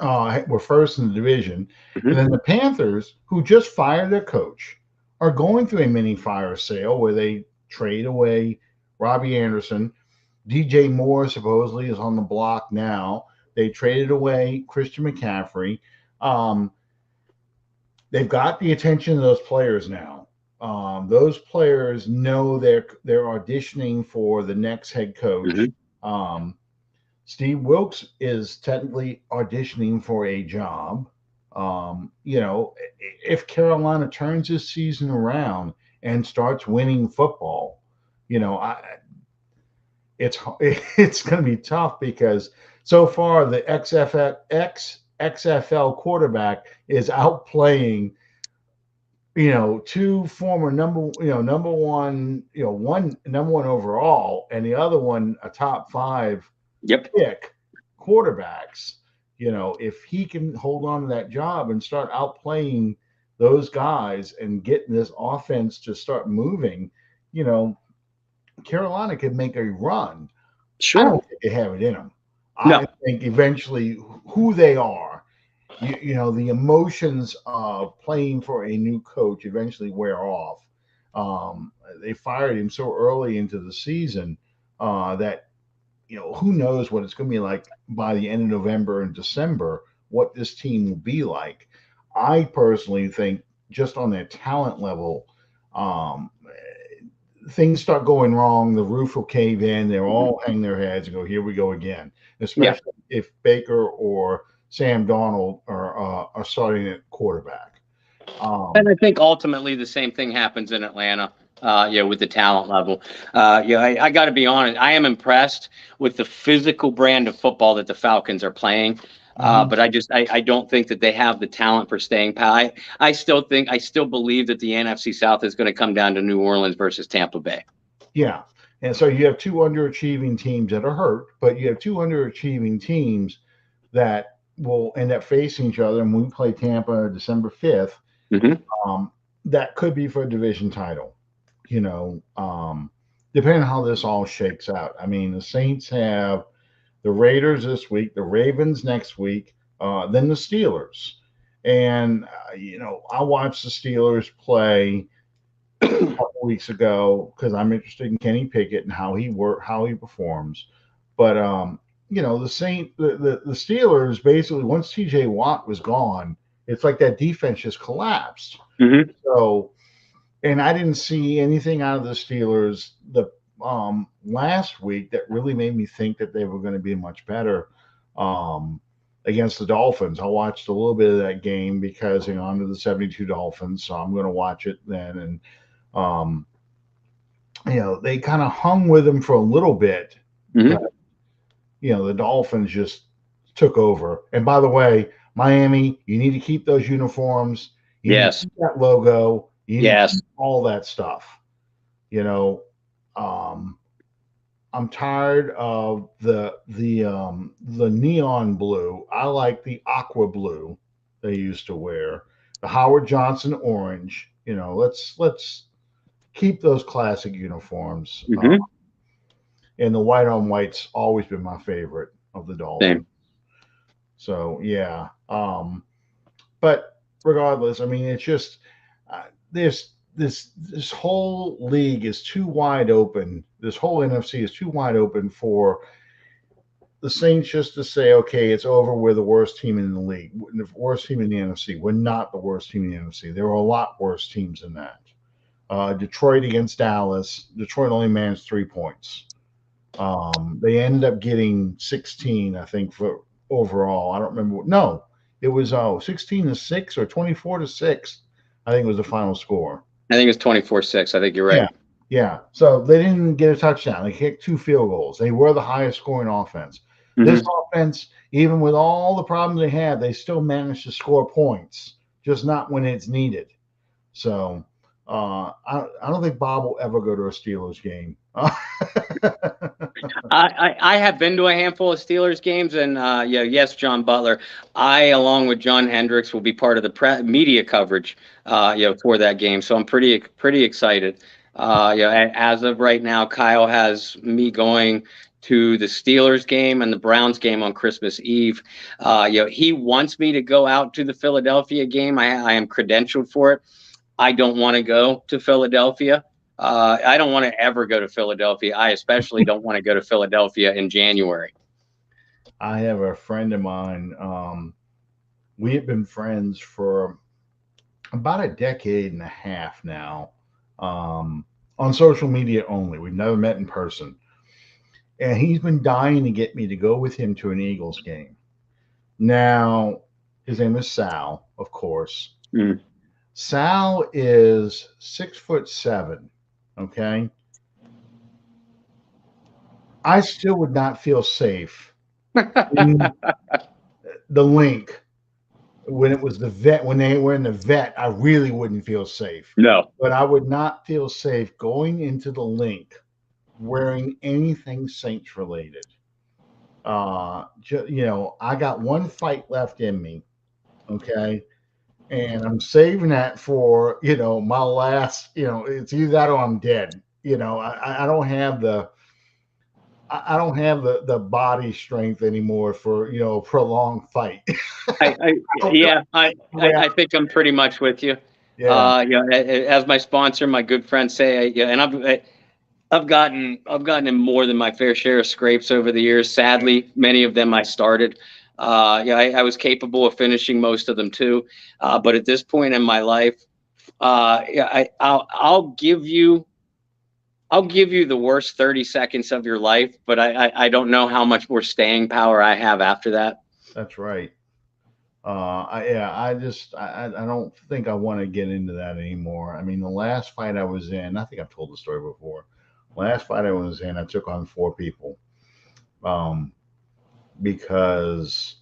were first in the division, and then the Panthers, who just fired their coach, are going through a mini fire sale where they trade away Robbie Anderson. DJ Moore supposedly is on the block now. They traded away Christian McCaffrey. They've got the attention of those players now. Those players know they're auditioning for the next head coach. Steve Wilkes is technically auditioning for a job. If Carolina turns this season around and starts winning football, it's going to be tough because So far, the XFL quarterback is outplaying, two former number one, one number one overall, and the other one a top five Yep. pick quarterbacks. If he can hold on to that job and start outplaying those guys and getting this offense to start moving, you know, Carolina could make a run. I Sure. don't think they have it in them. I No. think eventually who they are, the emotions of playing for a new coach eventually wear off. They fired him so early into the season that who knows what it's going to be like by the end of November and December, what this team will be like. I personally think just on their talent level, um, things start going wrong, the roof will cave in, they'll Mhm. all hang their heads and go, here we go again, Yeah. especially if Baker or Sam Donald are starting at quarterback. And Um, I think ultimately the same thing happens in Atlanta. With the talent level. I got to be honest. I am impressed with the physical brand of football that the Falcons are playing. mhm. But I don't think that they have the talent for staying power. I still believe that the NFC South is going to come down to New Orleans versus Tampa Bay. Yeah. And so you have two underachieving teams that are hurt, but you have two underachieving teams that will end up facing each other. And when we play Tampa December 5th, Hmm. um, that could be for a division title, you know, um, depending on how this all shakes out. I mean, the Saints have the Raiders this week, the Ravens next week, then the Steelers. And, I watched the Steelers play a couple weeks ago because I'm interested in Kenny Pickett and how he performs. But the Steelers basically once TJ Watt was gone, it's like that defense just collapsed. Hmm. So, and I didn't see anything out of the Steelers the last week that really made me think that they were going to be much better um, against the Dolphins. I watched a little bit of that game because I'm to the 72 Dolphins, so I'm going to watch it then. And um, they kind of hung with them for a little bit, but Hmm. the Dolphins just took over. And by the way, Miami, you need to keep those uniforms. You need to Yes. keep that logo. You need to Yes. keep all that stuff. You know, um, I'm tired of the neon blue. I like the aqua blue they used to wear. The Howard Johnson orange. Let's keep those classic uniforms. Hmm. And the white on white's always been my favorite of the Dolphins. Same. So yeah, but regardless, I mean, it's just this whole league is too wide open. This whole NFC is too wide open for the Saints just to say, okay, it's over. We're the worst team in the league, the worst team in the NFC. We're not the worst team in the NFC. There were a lot worse teams than that. Detroit against Dallas. Detroit only managed 3 points. They ended up getting 16, I think, for overall. I don't remember. No, it was 16-6 or 24-6. I think it was the final score. I think it's 24-6. I think you're Yeah, right. yeah. So they didn't get a touchdown. They kicked two field goals. They were the highest scoring offense. This Hmm. offense, even with all the problems they had, they still managed to score points, just not when it's needed. So I don't think Bob will ever go to a Steelers game. I have been to a handful of Steelers games, and yes, John Butler. I, along with John Hendricks, will be part of the media coverage, for that game. So I'm pretty excited. As of right now, Kyle has me going to the Steelers game and the Browns game on Christmas Eve. He wants me to go out to the Philadelphia game. I am credentialed for it. I don't want to go to Philadelphia. I don't want to ever go to Philadelphia. I especially don't want to go to Philadelphia in January. I have a friend of mine. We have been friends for about a decade and a half now, um, on social media only. We've never met in person. And he's been dying to get me to go with him to an Eagles game. Now, his name is Sal, of course. Mm. Sal is 6'7". Okay. I still would not feel safe in the link when it was the vet, when they were in the vet, I really wouldn't feel safe. No. But I would not feel safe going into the link wearing anything Saints related. I got one fight left in me. Okay. And I'm saving that for, my last, it's either that or I'm dead. I don't have the body strength anymore for, a prolonged fight. I think I'm pretty much with you. Yeah. As my sponsor, my good friends say, and I've gotten in more than my fair share of scrapes over the years. Sadly, many of them I started. I was capable of finishing most of them too. But at this point in my life, I'll give you the worst 30 seconds of your life, but I don't know how much more staying power I have after that. That's right. I don't think I want to get into that anymore. I mean, the last fight I was in, I think I've told the story before. Last fight I was in, I took on 4 people, because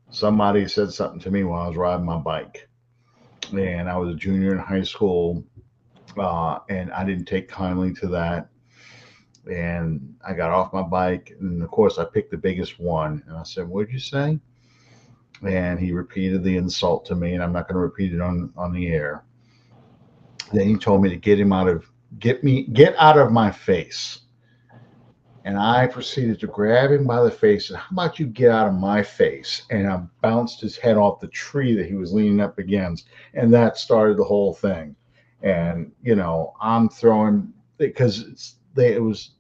somebody said something to me while I was riding my bike, and I was a junior in high school, and I didn't take kindly to that. And I got off my bike, and of course, I picked the biggest one, and I said, "What'd you say?" And he repeated the insult to me, and I'm not going to repeat it on the air. Then he told me to get out of my face. And I proceeded to grab him by the face and, "How about you get out of my face?" And I bounced his head off the tree that he was leaning up against. And that started the whole thing. And, I'm throwing, because it was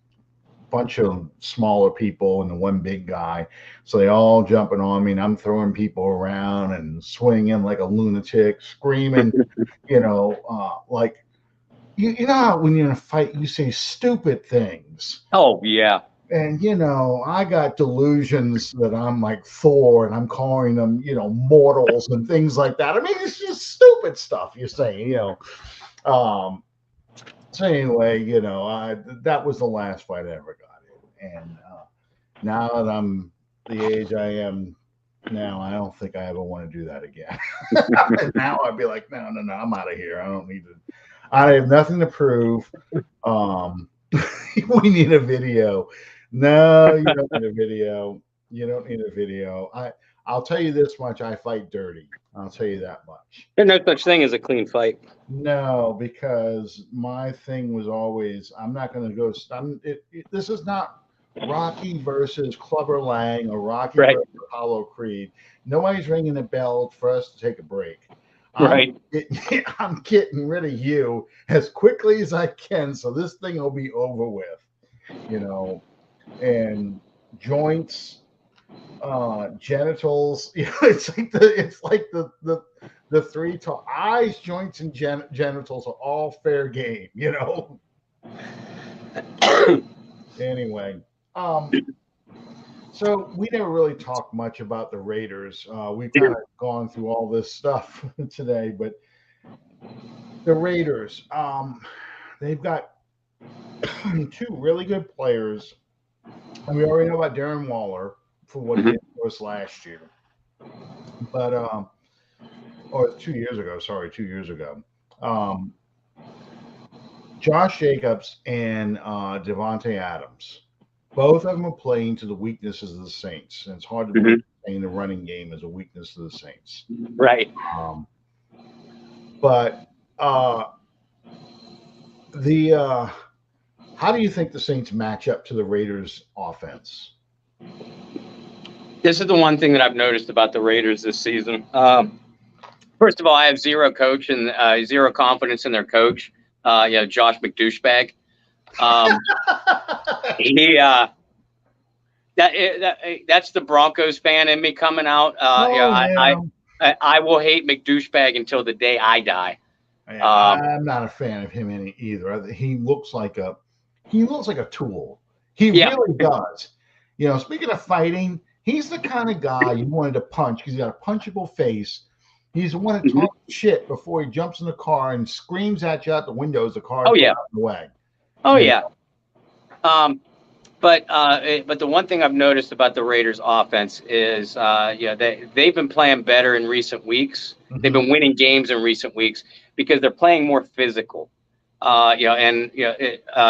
a bunch of smaller people and the one big guy. So they all jumping on me, and I'm throwing people around and swinging like a lunatic, screaming, like, you know how when you're in a fight, you say stupid things. Oh, yeah. And, I got delusions that I'm like Thor and I'm calling them, mortals and things like that. I mean, it's just stupid stuff you're saying, So anyway, that was the last fight I ever got in. And now that I'm the age I am now, I don't think I ever want to do that again. Now I'd be like, no, I'm out of here. I don't need to. I have nothing to prove. We need a video. No, you don't need a video. You don't need a video. I'll tell you this much: I fight dirty. I'll tell you that much. There's no such thing as a clean fight. No, because my thing was always, I'm not going to go. This is not Rocky versus Clubber Lang or Rocky versus Apollo Creed. Nobody's ringing the bell for us to take a break. I'm getting rid of you as quickly as I can, so this thing will be over with, and joints, genitals. It's like the three eyes, joints, and genitals are all fair game. Anyway, so we never really talked much about the Raiders. We've kind of gone through all this stuff today, but the Raiders, they've got 2 really good players. And we already know about Darren Waller for what he did for us last year. But, or 2 years ago, sorry, 2 years ago. Josh Jacobs and Devontae Adams. Both of them are playing to the weaknesses of the Saints. And it's hard to believe saying the running game is a weakness of the Saints. Right. But how do you think the Saints match up to the Raiders' offense? This is the one thing that I've noticed about the Raiders this season. First of all, I have zero confidence in their coach. Josh McDouchebag. That's the Broncos fan in me coming out. I will hate McDouchebag until the day I die. I'm not a fan of him either. He looks like a tool. He really does. Speaking of fighting, he's the kind of guy you wanted to punch because he's got a punchable face. He's the one that talks shit before he jumps in the car and screams at you out the window as the car goes out the way. Oh, yeah. But the one thing I've noticed about the Raiders offense is, they've been playing better in recent weeks. They've been winning games in recent weeks because they're playing more physical.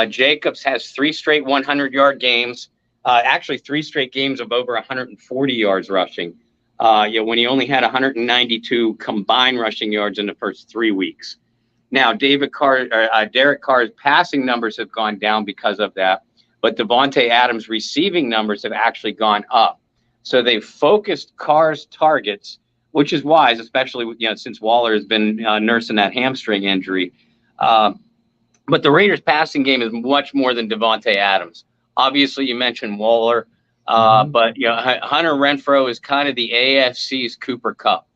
Jacobs has 3 straight 100-yard games. Actually, 3 straight games of over 140 yards rushing. When he only had 192 combined rushing yards in the first 3 weeks. Now, Derek Carr's passing numbers have gone down because of that, but Devontae Adams' receiving numbers have actually gone up. So they've focused Carr's targets, which is wise, especially since Waller has been nursing that hamstring injury. But the Raiders' passing game is much more than Devontae Adams. Obviously, you mentioned Waller, but Hunter Renfrow is kind of the AFC's Cooper Kupp.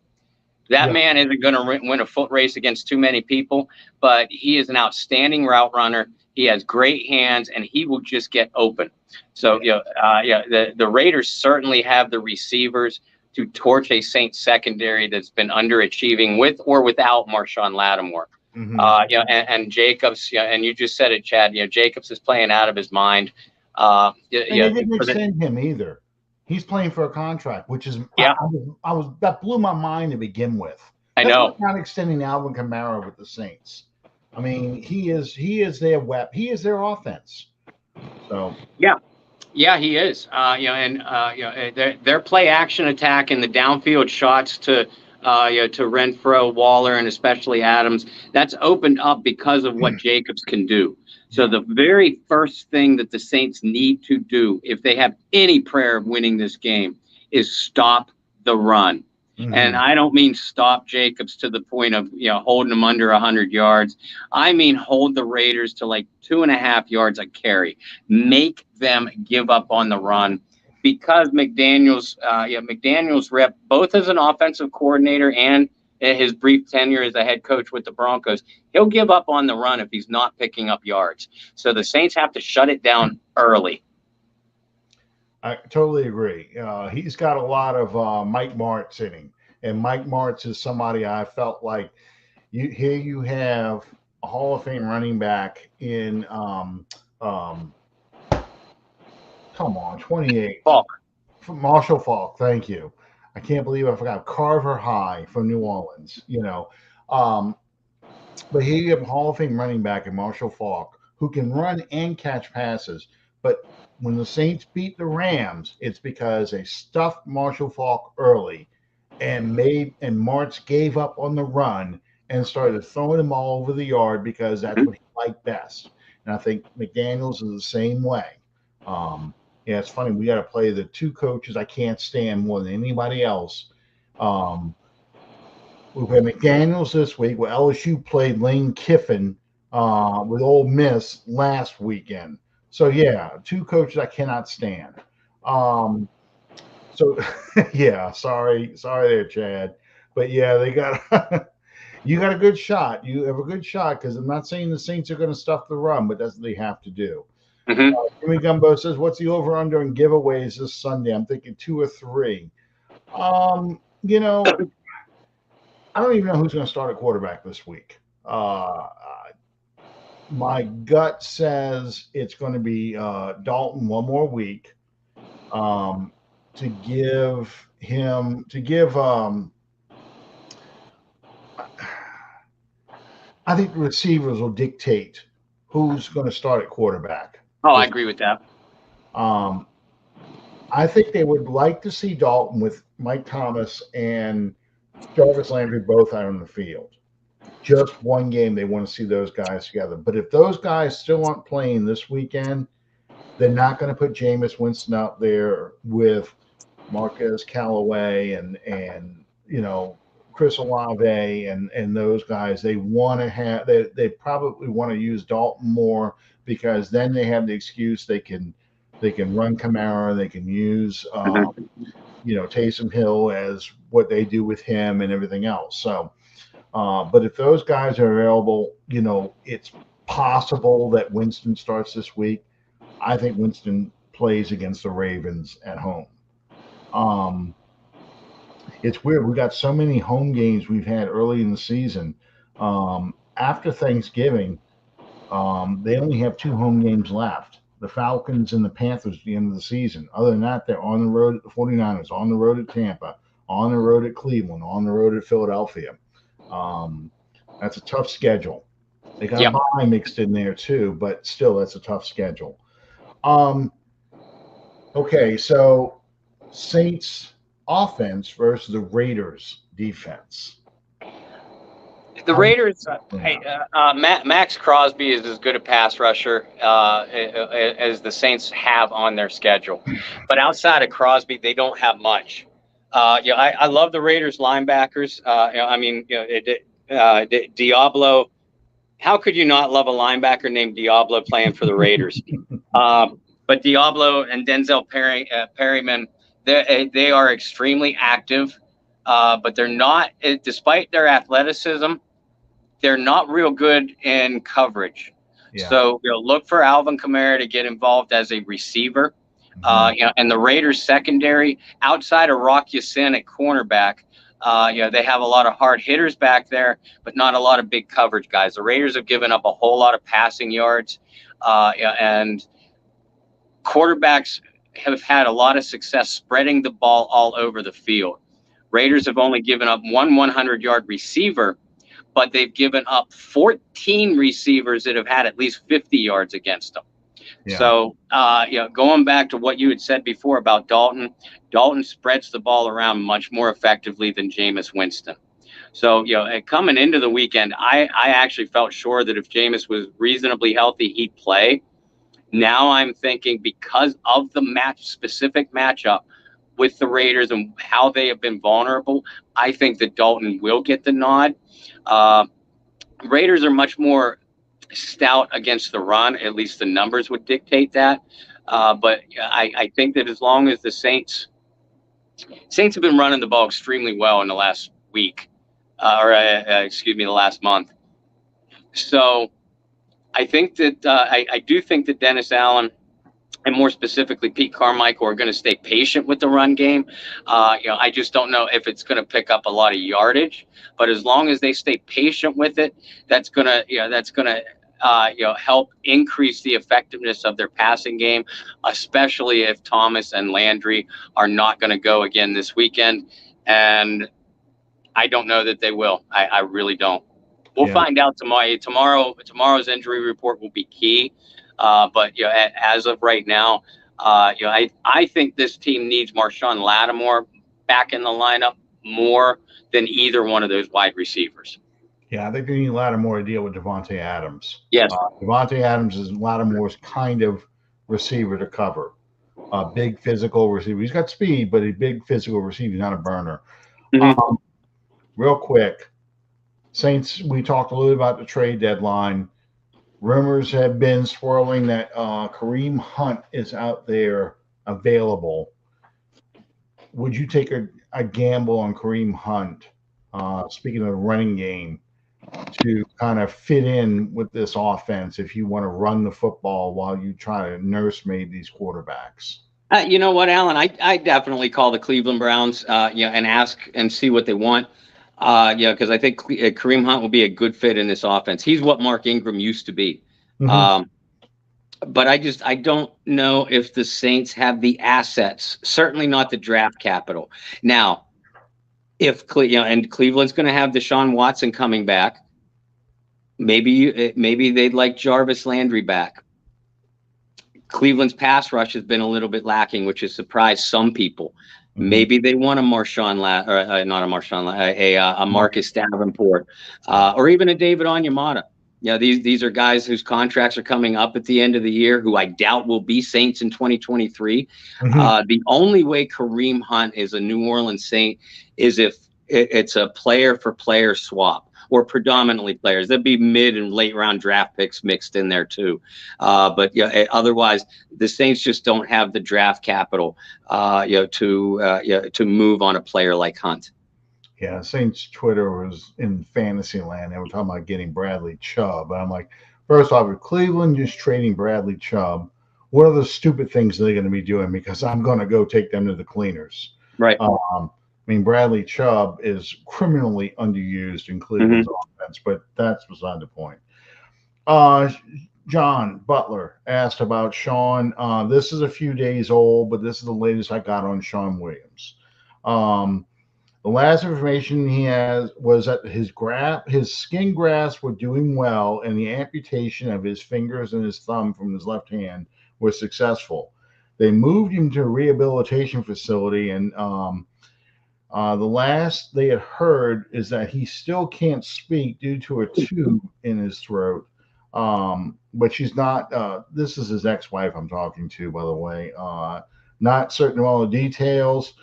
That man isn't going to win a foot race against too many people, but he is an outstanding route runner. He has great hands, and he will just get open. So, the Raiders certainly have the receivers to torch a Saints secondary that's been underachieving with or without Marshawn Lattimore. And Jacobs, and you just said it, Chad. Jacobs is playing out of his mind. And they didn't extend him either. He's playing for a contract, which is that blew my mind to begin with. I know. Not extending Alvin Kamara with the Saints. I mean, he is their weapon. He is their offense. So yeah, he is. Their play action attack and the downfield shots to Renfrow, Waller, and especially Adams, that's opened up because of what Jacobs can do. So the very first thing that the Saints need to do, if they have any prayer of winning this game, is stop the run. And I don't mean stop Jacobs to the point of holding them under 100 yards. I mean hold the Raiders to like 2.5 yards a carry. Make them give up on the run. Because McDaniels rep both as an offensive coordinator and his brief tenure as a head coach with the Broncos, he'll give up on the run if he's not picking up yards. So the Saints have to shut it down early. I totally agree. He's got a lot of Mike Martz in him, and Mike Martz is somebody I felt like you have a Hall of Fame running back in 28. Falk. Marshall Falk, thank you. I can't believe I forgot Carver High from New Orleans, But here you have a Hall of Fame running back in Marshall Falk who can run and catch passes. But when the Saints beat the Rams, it's because they stuffed Marshall Falk early and Martz gave up on the run and started throwing him all over the yard because that's what he liked best. And I think McDaniels is the same way. It's funny. We got to play the two coaches I can't stand more than anybody else. We have McDaniels this week, where LSU played Lane Kiffin with Ole Miss last weekend. So, two coaches I cannot stand. Sorry there, Chad. But, they got you got a good shot. You have a good shot because I'm not saying the Saints are going to stuff the run, but that's what they have to do. Jimmy Gumbo says, what's the over-under in giveaways this Sunday? I'm thinking 2 or 3. I don't even know who's going to start at quarterback this week. My gut says it's going to be Dalton one more week I think the receivers will dictate who's going to start at quarterback. Oh, I agree with that. I think they would like to see Dalton with Mike Thomas and Jarvis Landry both out on the field. Just one game, they want to see those guys together. But if those guys still aren't playing this weekend, they're not going to put Jameis Winston out there with Marquez Callaway and Chris Olave and those guys. They want to have they probably want to use Dalton more because then they have the excuse they can run Kamara, they can use Taysom Hill as what they do with him and everything else. So, but if those guys are available, it's possible that Winston starts this week. I think Winston plays against the Ravens at home. It's weird. We got so many home games we've had early in the season. After Thanksgiving, they only have 2 home games left. the Falcons and the Panthers at the end of the season. Other than that, they're on the road at the 49ers, on the road at Tampa, on the road at Cleveland, on the road at Philadelphia. That's a tough schedule. They got a bye mixed in there too, but still, that's a tough schedule. Okay, so Saints offense versus the Raiders defense. The Raiders, Max Crosby is as good a pass rusher as the Saints have on their schedule. But outside of Crosby, they don't have much. I love the Raiders linebackers. Diablo. How could you not love a linebacker named Diablo playing for the Raiders? But Diablo and Denzel Perryman, they are extremely active, but they're not, despite their athleticism, they're not real good in coverage. Yeah. So look for Alvin Kamara to get involved as a receiver. And the Raiders secondary, outside of Rock Ya-Sin at cornerback, they have a lot of hard hitters back there, but not a lot of big coverage guys. The Raiders have given up a whole lot of passing yards, and quarterbacks have had a lot of success spreading the ball all over the field. Raiders have only given up one 100-yard receiver, but they've given up 14 receivers that have had at least 50 yards against them. Yeah. So, going back to what you had said before about Dalton spreads the ball around much more effectively than Jameis Winston. So, coming into the weekend, I actually felt sure that if Jameis was reasonably healthy, he'd play. Now I'm thinking because of the specific matchup with the Raiders and how they have been vulnerable, I think that Dalton will get the nod. Raiders are much more stout against the run. At least the numbers would dictate that. But I think that as long as the Saints have been running the ball extremely well in the last week, the last month. So I think that I do think that Dennis Allen and more specifically Pete Carmichael are going to stay patient with the run game. I just don't know if it's going to pick up a lot of yardage, but as long as they stay patient with it, that's going to help increase the effectiveness of their passing game, especially if Thomas and Landry are not going to go again this weekend. And I don't know that they will. I really don't. We'll find out tomorrow. Tomorrow's injury report will be key. But as of right now, I think this team needs Marshawn Lattimore back in the lineup more than either one of those wide receivers. Yeah, I think they need Lattimore to deal with Devontae Adams. Yes, Devontae Adams is Lattimore's kind of receiver to cover. A big physical receiver. He's got speed, but a big physical receiver. He's not a burner. Mm-hmm. Real quick, Saints. We talked a little about the trade deadline. Rumors have been swirling that Kareem Hunt is out there available. Would you take a gamble on Kareem Hunt, speaking of the running game, to kind of fit in with this offense if you want to run the football while you try to nursemaid these quarterbacks? You know what, Alan? I definitely call the Cleveland Browns, and ask and see what they want. Because I think Kareem Hunt will be a good fit in this offense. He's what Mark Ingram used to be. Mm-hmm. But I don't know if the Saints have the assets, certainly not the draft capital. Now, if and Cleveland's going to have Deshaun Watson coming back, maybe they'd like Jarvis Landry back. Cleveland's pass rush has been a little bit lacking, which has surprised some people. Maybe they want a Marcus Davenport, or even a David Onyemata. These are guys whose contracts are coming up at the end of the year, who I doubt will be Saints in 2023. Mm-hmm. The only way Kareem Hunt is a New Orleans Saint is if it's a player-for-player swap, or predominantly players. There'd be mid and late round draft picks mixed in there too. But otherwise the Saints just don't have the draft capital, to move on a player like Hunt. Yeah, Saints Twitter was in fantasy land. They were talking about getting Bradley Chubb. And I'm like, first off, if Cleveland just trading Bradley Chubb, what are the stupid things they're going to be doing? Because I'm going to go take them to the cleaners. Right. Bradley Chubb is criminally underused in Cleveland's offense, but that's beside the point. John Butler asked about Sean. This is a few days old, but this is the latest I got on Sean Williams. The last information he has was that his skin grafts were doing well, and the amputation of his fingers and his thumb from his left hand was successful. They moved him to a rehabilitation facility, and the last they had heard is that he still can't speak due to a tube in his throat. But she's not. This is his ex-wife I'm talking to, by the way. Not certain of all the details.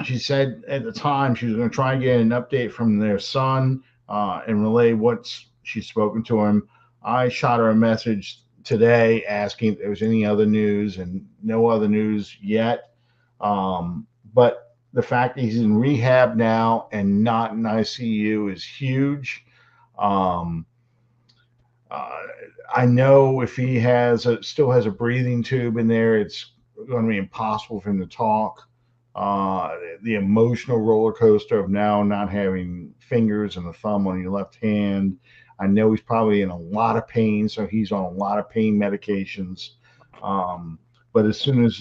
She said at the time she was going to try and get an update from their son and relay what she's spoken to him. I shot her a message today asking if there was any other news, and no other news yet. But the fact that he's in rehab now and not in ICU is huge. I know if he still has a breathing tube in there, it's going to be impossible for him to talk. The emotional roller coaster of now not having fingers and a thumb on your left hand. I know he's probably in a lot of pain, so he's on a lot of pain medications. But as soon as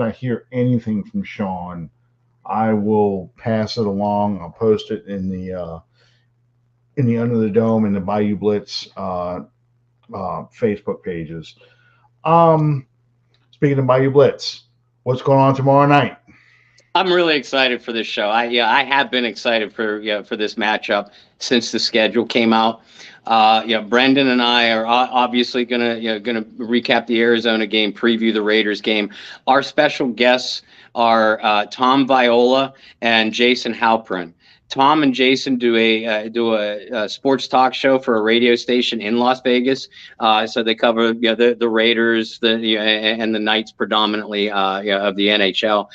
I hear anything from Sean, I will pass it along. I'll post it in the Under the Dome and the Bayou Blitz Facebook pages. Speaking of Bayou Blitz, what's going on tomorrow night? I'm really excited for this show. I have been excited for this matchup since the schedule came out. Brendan and I are obviously gonna recap the Arizona game, preview the Raiders game. Our special guests are Tom Viola and Jason Halpern. Tom and Jason do a sports talk show for a radio station in Las Vegas. So they cover the Raiders, and the Knights predominantly of the NHL.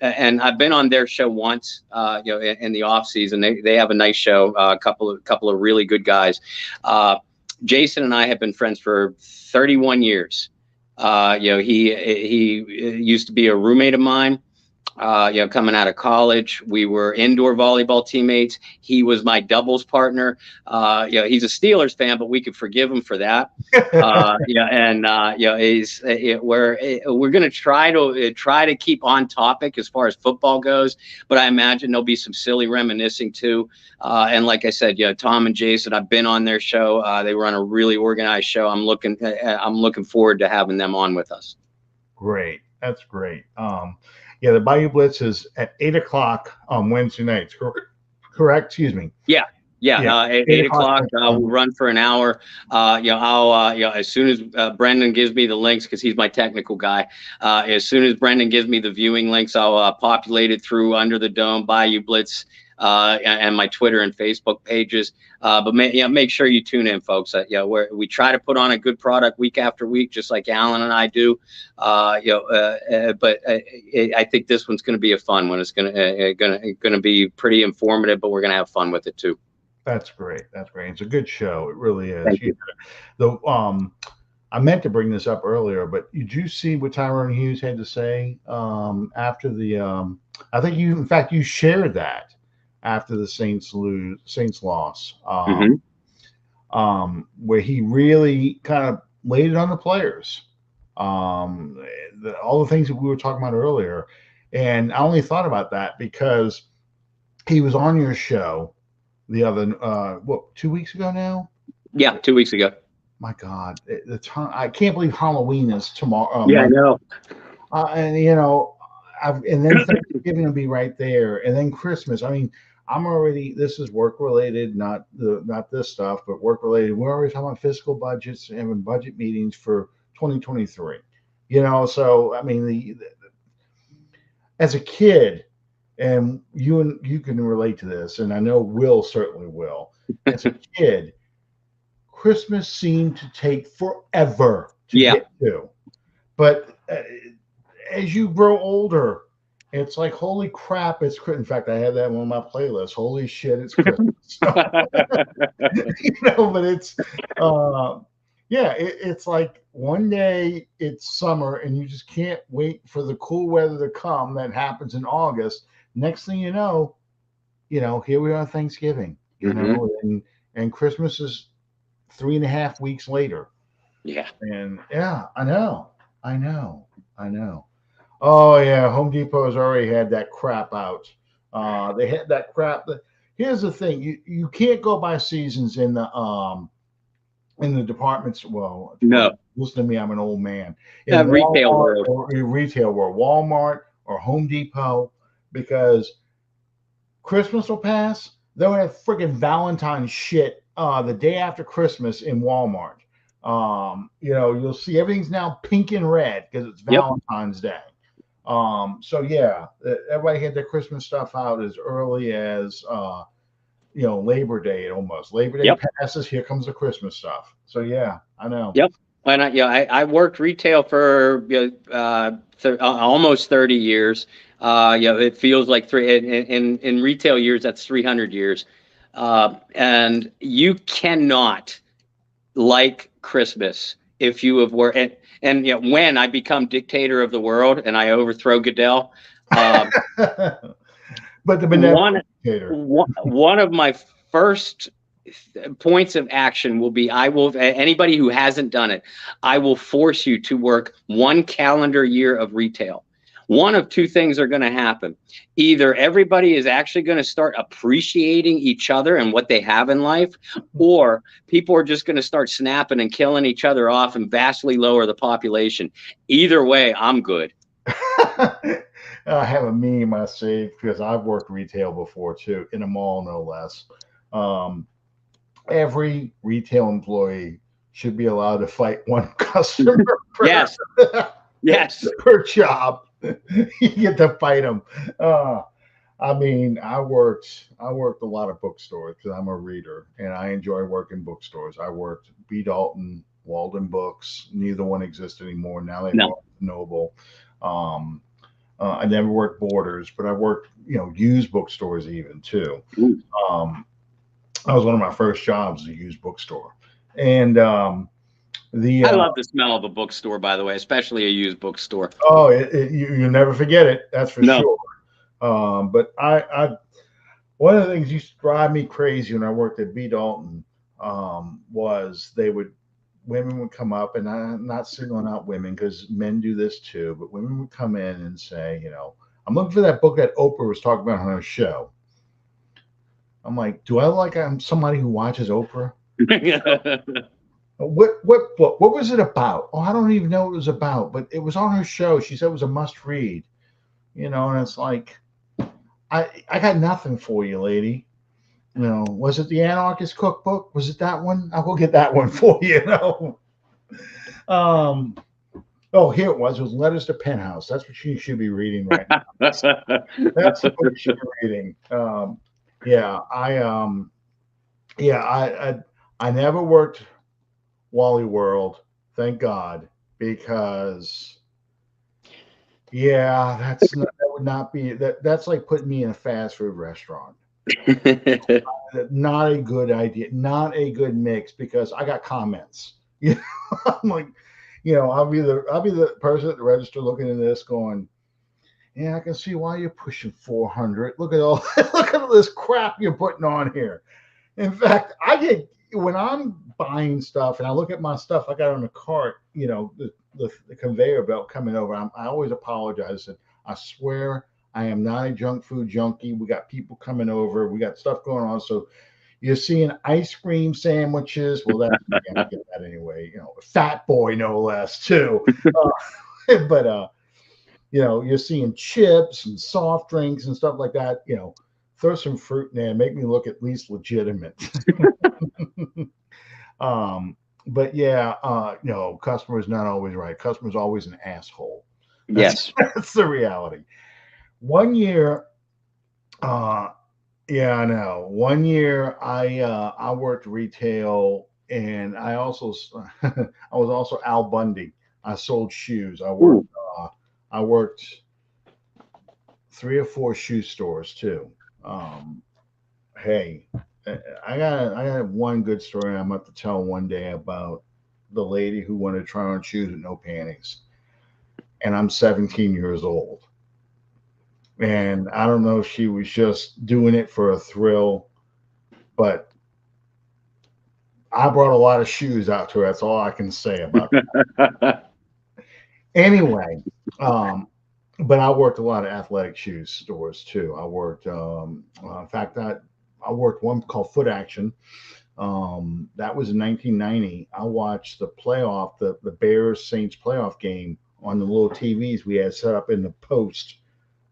And I've been on their show once, in the off season. They have a nice show. A couple of really good guys. Jason and I have been friends for 31 years. He used to be a roommate of mine. Coming out of college, we were indoor volleyball teammates. He was my doubles partner. He's a Steelers fan, but we could forgive him for that. We're going to try to keep on topic as far as football goes, but I imagine there'll be some silly reminiscing too. And like I said, Tom and Jason, I've been on their show. They run a really organized show. I'm looking forward to having them on with us. Great, that's great. The Bayou Blitz is at 8:00 on Wednesday nights. Correct? Excuse me. Yeah. At 8 o'clock, we'll run for an hour. I'll as soon as Brendan gives me the links, because he's my technical guy. As soon as Brendan gives me the viewing links, I'll populate it through Under the Dome, Bayou Blitz, and my Twitter and Facebook pages. But make sure you tune in, folks. We try to put on a good product week after week, just like Alan and I do. But I think this one's going to be a fun one. It's going to be pretty informative, but we're going to have fun with it too. That's great. It's a good show. It really is. I meant to bring this up earlier, but did you see what Tyrone Hughes had to say after the? I think you shared that after the Saints loss, where he really kind of laid it on the players. All the things that we were talking about earlier, and I only thought about that because he was on your show the other 2 weeks ago now? Yeah, 2 weeks ago. My God, I can't believe Halloween is tomorrow. I know. And then Thanksgiving will be right there, and then Christmas. I mean, I'm already. This is work related, not this stuff, but work related. We're already talking about fiscal budgets and having budget meetings for 2023. So I mean, as a kid. And you can relate to this, and I know Will certainly will. As a kid, Christmas seemed to take forever to get to. But as you grow older, it's like, holy crap, it's Christmas. In fact, I had that on my playlist. Holy shit, it's Christmas. But it's it's like one day it's summer, and you just can't wait for the cool weather to come that happens in August. Next thing you know, here we are Thanksgiving, and and Christmas is 3.5 weeks later. Yeah. And yeah, I know, I know, I know. Oh yeah, Home Depot has already had that crap out. They had that crap. Here's the thing: you can't go by seasons in the departments. Well, No. listen to me, I'm an old man. In Retail Walmart world. or retail world, Walmart or Home Depot, because Christmas will pass. They'll have freaking Valentine's shit the day after Christmas in Walmart. You'll see everything's now pink and red because it's Yep. Valentine's Day. So yeah, everybody had their Christmas stuff out as early as Labor Day almost. Labor Day Yep. passes, here comes the Christmas stuff. So yeah, I know. Yep. And I worked retail for almost 30 years. It feels like in retail years, that's 300 years. And you cannot like Christmas if you have worked. And when I become dictator of the world and I overthrow Goodell, But the benevolent dictator. one of my first points of action will be anybody who hasn't done it, I will force you to work 1 calendar year of retail. One of two things are going to happen. Either everybody is actually going to start appreciating each other and what they have in life, or people are just going to start snapping and killing each other off and vastly lower the population. Either way, I'm good. I have a meme I saved because I've worked retail before too, in a mall no less. Every retail employee should be allowed to fight one customer Yes. Yes. per job. You get to fight them. I mean, I worked a lot of bookstores because I'm a reader and I enjoy working bookstores. I worked B. Dalton, Walden Books. Neither one exists anymore. Now they bought Noble. I never worked Borders, but I worked used bookstores even too. That was one of my first jobs, a used bookstore. And I love the smell of a bookstore, by the way, especially a used bookstore. Oh, you never forget it. That's for sure. But I one of the things used to drive me crazy when I worked at B. Dalton was women would come up, and I'm not singling out women because men do this too, but women would come in and say, I'm looking for that book that Oprah was talking about on her show. I'm like, do I like I'm somebody who watches Oprah? What book? What was it about? Oh, I don't even know what it was about, but it was on her show. She said it was a must read, and it's like, I got nothing for you, lady. Was it the Anarchist Cookbook? Was it that one? I will get that one for you. Oh, here it was. It was Letters to Penthouse. That's what you should be reading right now. That's what you should be reading. I never worked Wally World, thank God, because that would not be that's like putting me in a fast food restaurant. Not a good idea, not a good mix, because I got comments. I'm like, I'll be the person at the register looking at this going, yeah, I can see why you're pushing 400. Look at all this crap you're putting on here. In fact, when I'm buying stuff and I look at my stuff I got on the cart, the conveyor belt coming over, I always apologize. And I swear I am not a junk food junkie. We got people coming over. We got stuff going on. So you're seeing ice cream sandwiches. Well, that's you're gonna get that anyway. Fat Boy no less too. But you're seeing chips and soft drinks and stuff like that. Throw some fruit in there, make me look at least legitimate. But yeah, customer's not always right. Customer's always an asshole. Yes. That's the reality. One year, yeah, I know. One year I worked worked and I was also Al Bundy. I sold shoes. I worked 3 or 4 shoe stores too. Hey, I got one good story I'm about to tell one day about the lady who wanted to try on shoes with no panties. And I'm 17 years old. And I don't know if she was just doing it for a thrill, but I brought a lot of shoes out to her. That's all I can say about that. Anyway, um, but I worked a lot of athletic shoes stores too. I worked, in fact, I worked one called Foot Action. That was in 1990. I watched the Bears Saints playoff game on the little TVs we had set up in the post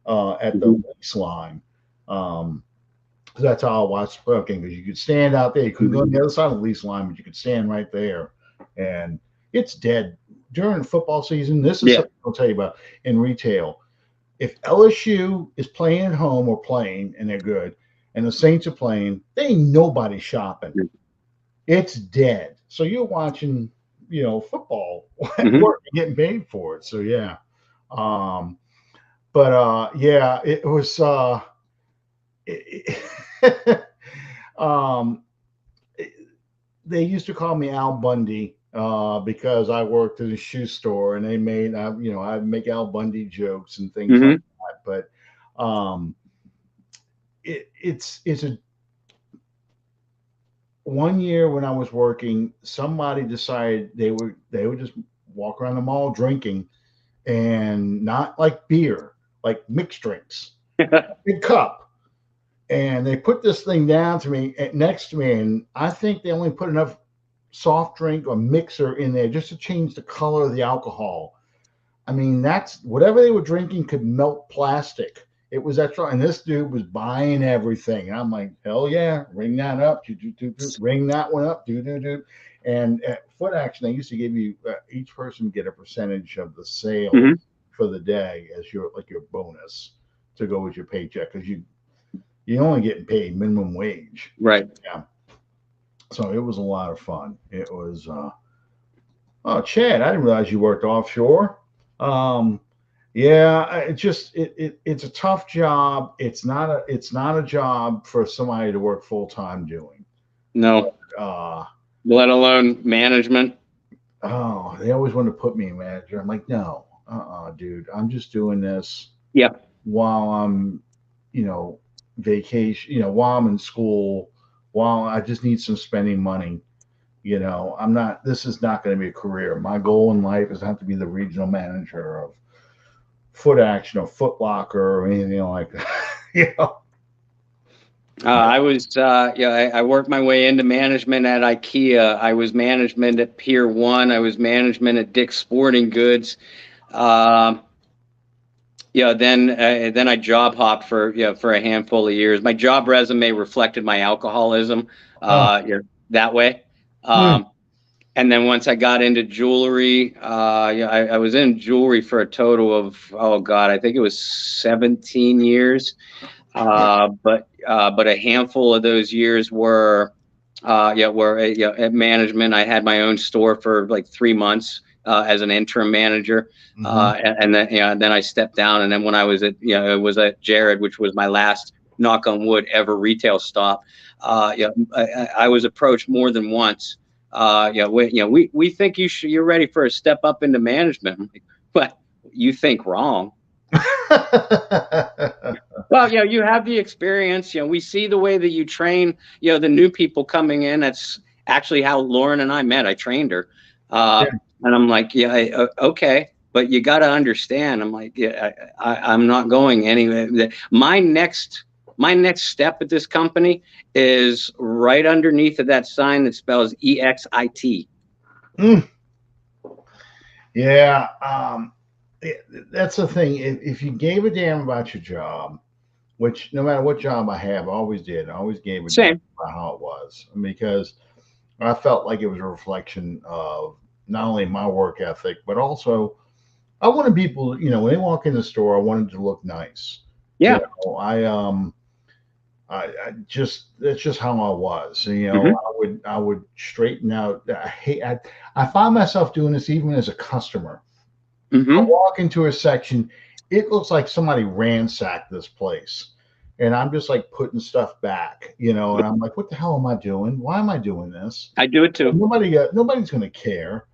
at the lease line. So that's how I watched the playoff game, because you could stand out there. You couldn't go on the other side of the lease line, but you could stand right there. And it's dead during football season. This is something I'll tell you about in retail. If LSU is playing at home or playing and they're good, and the Saints are playing, there ain't nobody shopping. It's dead. So you're watching, football work and getting paid for it. So yeah. Yeah, it was they used to call me Al Bundy because I worked at a shoe store, and they made I make Al Bundy jokes and things like that. But it's a one year when I was working, somebody decided they would just walk around the mall drinking, and not like beer, like mixed drinks, big cup. And they put this thing down to me next to me, and I think they only put enough soft drink or mixer in there just to change the color of the alcohol. I mean, that's whatever they were drinking could melt plastic. It was that strong, and this dude was buying everything, and I'm like, hell yeah, ring that up, ring that one up, do. And at Foot Action, they used to give you each person get a percentage of the sale for the day as your bonus to go with your paycheck, because you're only getting paid minimum wage. Right. Yeah. So it was a lot of fun. It was, oh, Chad, I didn't realize you worked offshore. Yeah, it's a tough job. It's not a job for somebody to work full time doing. No. Let alone management. Oh, they always want to put me in manager. I'm like, no, dude, I'm just doing this. Yeah. While I'm, vacation, while I'm in school, while I just need some spending money. This is not going to be a career. My goal in life is to have to be the regional manager of Foot Action or Foot Locker or anything like that. I was, I worked my way into management at IKEA. I was management at Pier 1. I was management at Dick's Sporting Goods. Then I job hopped for a handful of years. My job resume reflected my alcoholism that way. And then once I got into jewelry, I was in jewelry for a total of, I think it was 17 years. But a handful of those years were at management. I had my own store for like 3 months as an interim manager, and then I stepped down. And then when I was at it was at Jared, which was my last, knock on wood, ever retail stop. I was approached more than once. We think you're ready for a step up into management, but you think wrong. Well, you have the experience. We see the way that you train, the new people coming in. That's actually how Lauren and I met. I trained her. And I'm like, okay, but you got to understand. I'm like, I'm not going anywhere. My next step at this company is right underneath of that sign that spells EXIT. Yeah. That's the thing. If you gave a damn about your job, which no matter what job I have, I always did. I always gave a damn about how it was, because I felt like it was a reflection of not only my work ethic, but also I wanted people, when they walk in the store, I wanted to look nice. Yeah. That's just how I was. I would straighten out. I find myself doing this even as a customer. I walk into a section, it looks like somebody ransacked this place, and I'm just like putting stuff back, and I'm like, what the hell am I doing? Why am I doing this? I do it too. Nobody's going to care.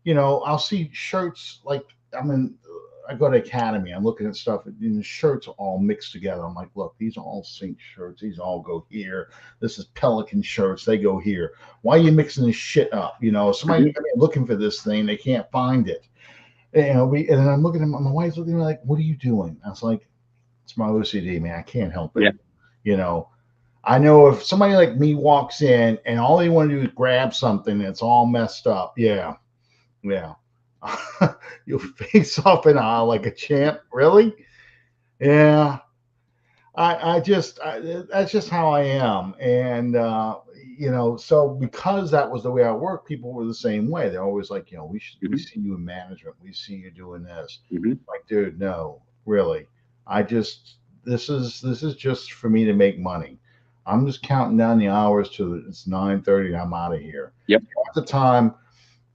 I'll see shirts like I go to Academy. I'm looking at stuff, and the shirts are all mixed together. I'm like, look, these are all Saint shirts. These all go here. This is Pelican shirts. They go here. Why are you mixing this shit up? Somebody looking for this thing, they can't find it. And then I'm looking at my wife's looking at me like, what are you doing? I was like, it's my OCD, man. I can't help it. Yeah. I know if somebody like me walks in and all they want to do is grab something that's all messed up, yeah. You'll face off in aisle like a champ. Really? Yeah. That's just how I am. And, so because that was the way I work, people were the same way. They're always like, we see you in management. We see you doing this. Like, dude, no, really. This is just for me to make money. I'm just counting down the hours till it's 9:30 and I'm out of here. Yep. At the time,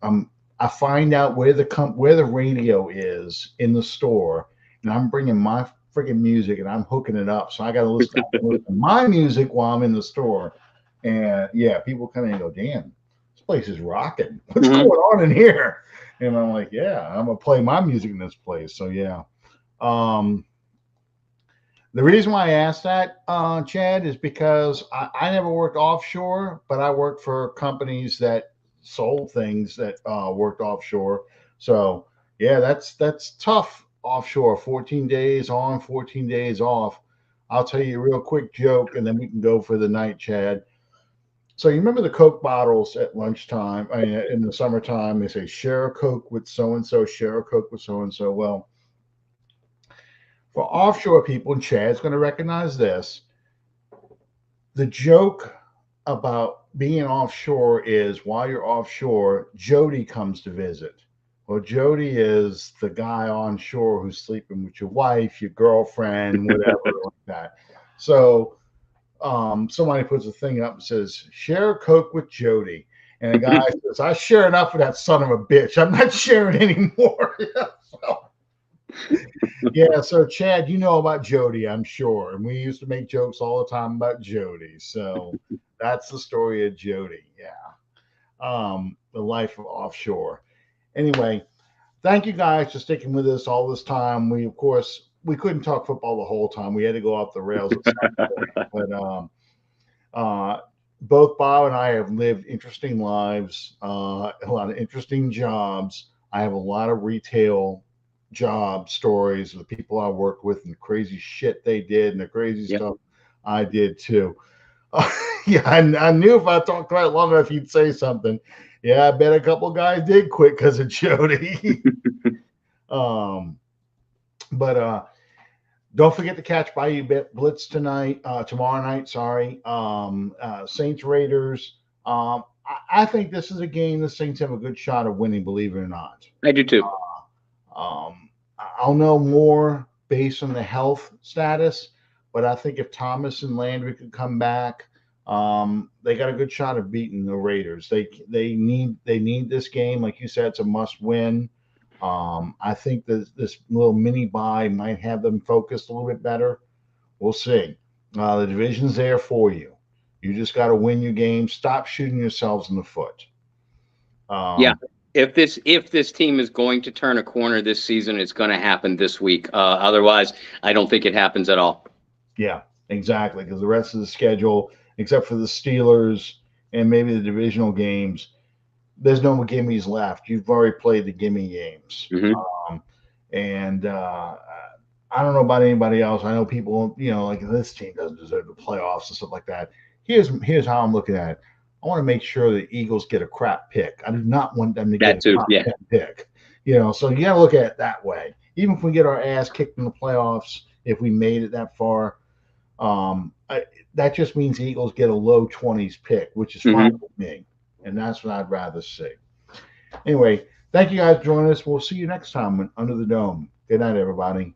I find out where the radio is in the store, and I'm bringing my freaking music and I'm hooking it up. So I got to listen to my music while I'm in the store. And yeah, people come in and go, damn, this place is rocking. What's going on in here? And I'm like, yeah, I'm gonna play my music in this place. So yeah. The reason why I asked that, Chad, is because I never worked offshore, but I worked for companies that sold things that worked offshore. So yeah, that's tough offshore. 14 days on, 14 days off. I'll tell you a real quick joke, and then we can go for the night, Chad. So you remember the Coke bottles at lunchtime? I mean, in the summertime, they say share a Coke with so and so, share a Coke with so and so. Well, for offshore people, and Chad's going to recognize this, the joke about being offshore is while you're offshore, Jody comes to visit. Well, Jody is the guy on shore who's sleeping with your wife, your girlfriend, whatever like that. So somebody puts a thing up and says, share a Coke with Jody. And the guy says, I share enough with that son of a bitch. I'm not sharing anymore. So Chad, you know about Jody, I'm sure. And we used to make jokes all the time about Jody. So that's the story of Jody. Yeah. The life of offshore. Anyway, thank you guys for sticking with us all this time. We couldn't talk football the whole time. We had to go off the rails at some point. But both Bob and I have lived interesting lives, a lot of interesting jobs. I have a lot of retail job stories of the people I work with and the crazy shit they did and the crazy stuff I did too. I knew if I talked about it long enough, you'd say something. Yeah, I bet a couple guys did quit because of Jody. But don't forget to catch Bayou Blitz tomorrow night. Sorry, Saints Raiders. I think this is a game the Saints have a good shot of winning. Believe it or not, I do too. I'll know more based on the health status, but I think if Thomas and Landry could come back, they got a good shot of beating the Raiders. They need this game, like you said, it's a must win. I think that this little mini bye might have them focused a little bit better. We'll see. The division's there for you. You just got to win your game. Stop shooting yourselves in the foot. If this team is going to turn a corner this season, it's going to happen this week. Otherwise, I don't think it happens at all. Yeah, exactly. Because the rest of the schedule, except for the Steelers and maybe the divisional games, there's no gimmies left. You've already played the gimme games. I don't know about anybody else. I know people, like this team doesn't deserve the playoffs and stuff like that. Here's how I'm looking at it. I want to make sure the Eagles get a crap pick. I do not want them to get a crap pick. So you got to look at it that way. Even if we get our ass kicked in the playoffs, if we made it that far, that just means the Eagles get a low 20s pick, which is fine with me. And that's what I'd rather see. Anyway, thank you guys for joining us. We'll see you next time Under the Dome. Good night, everybody.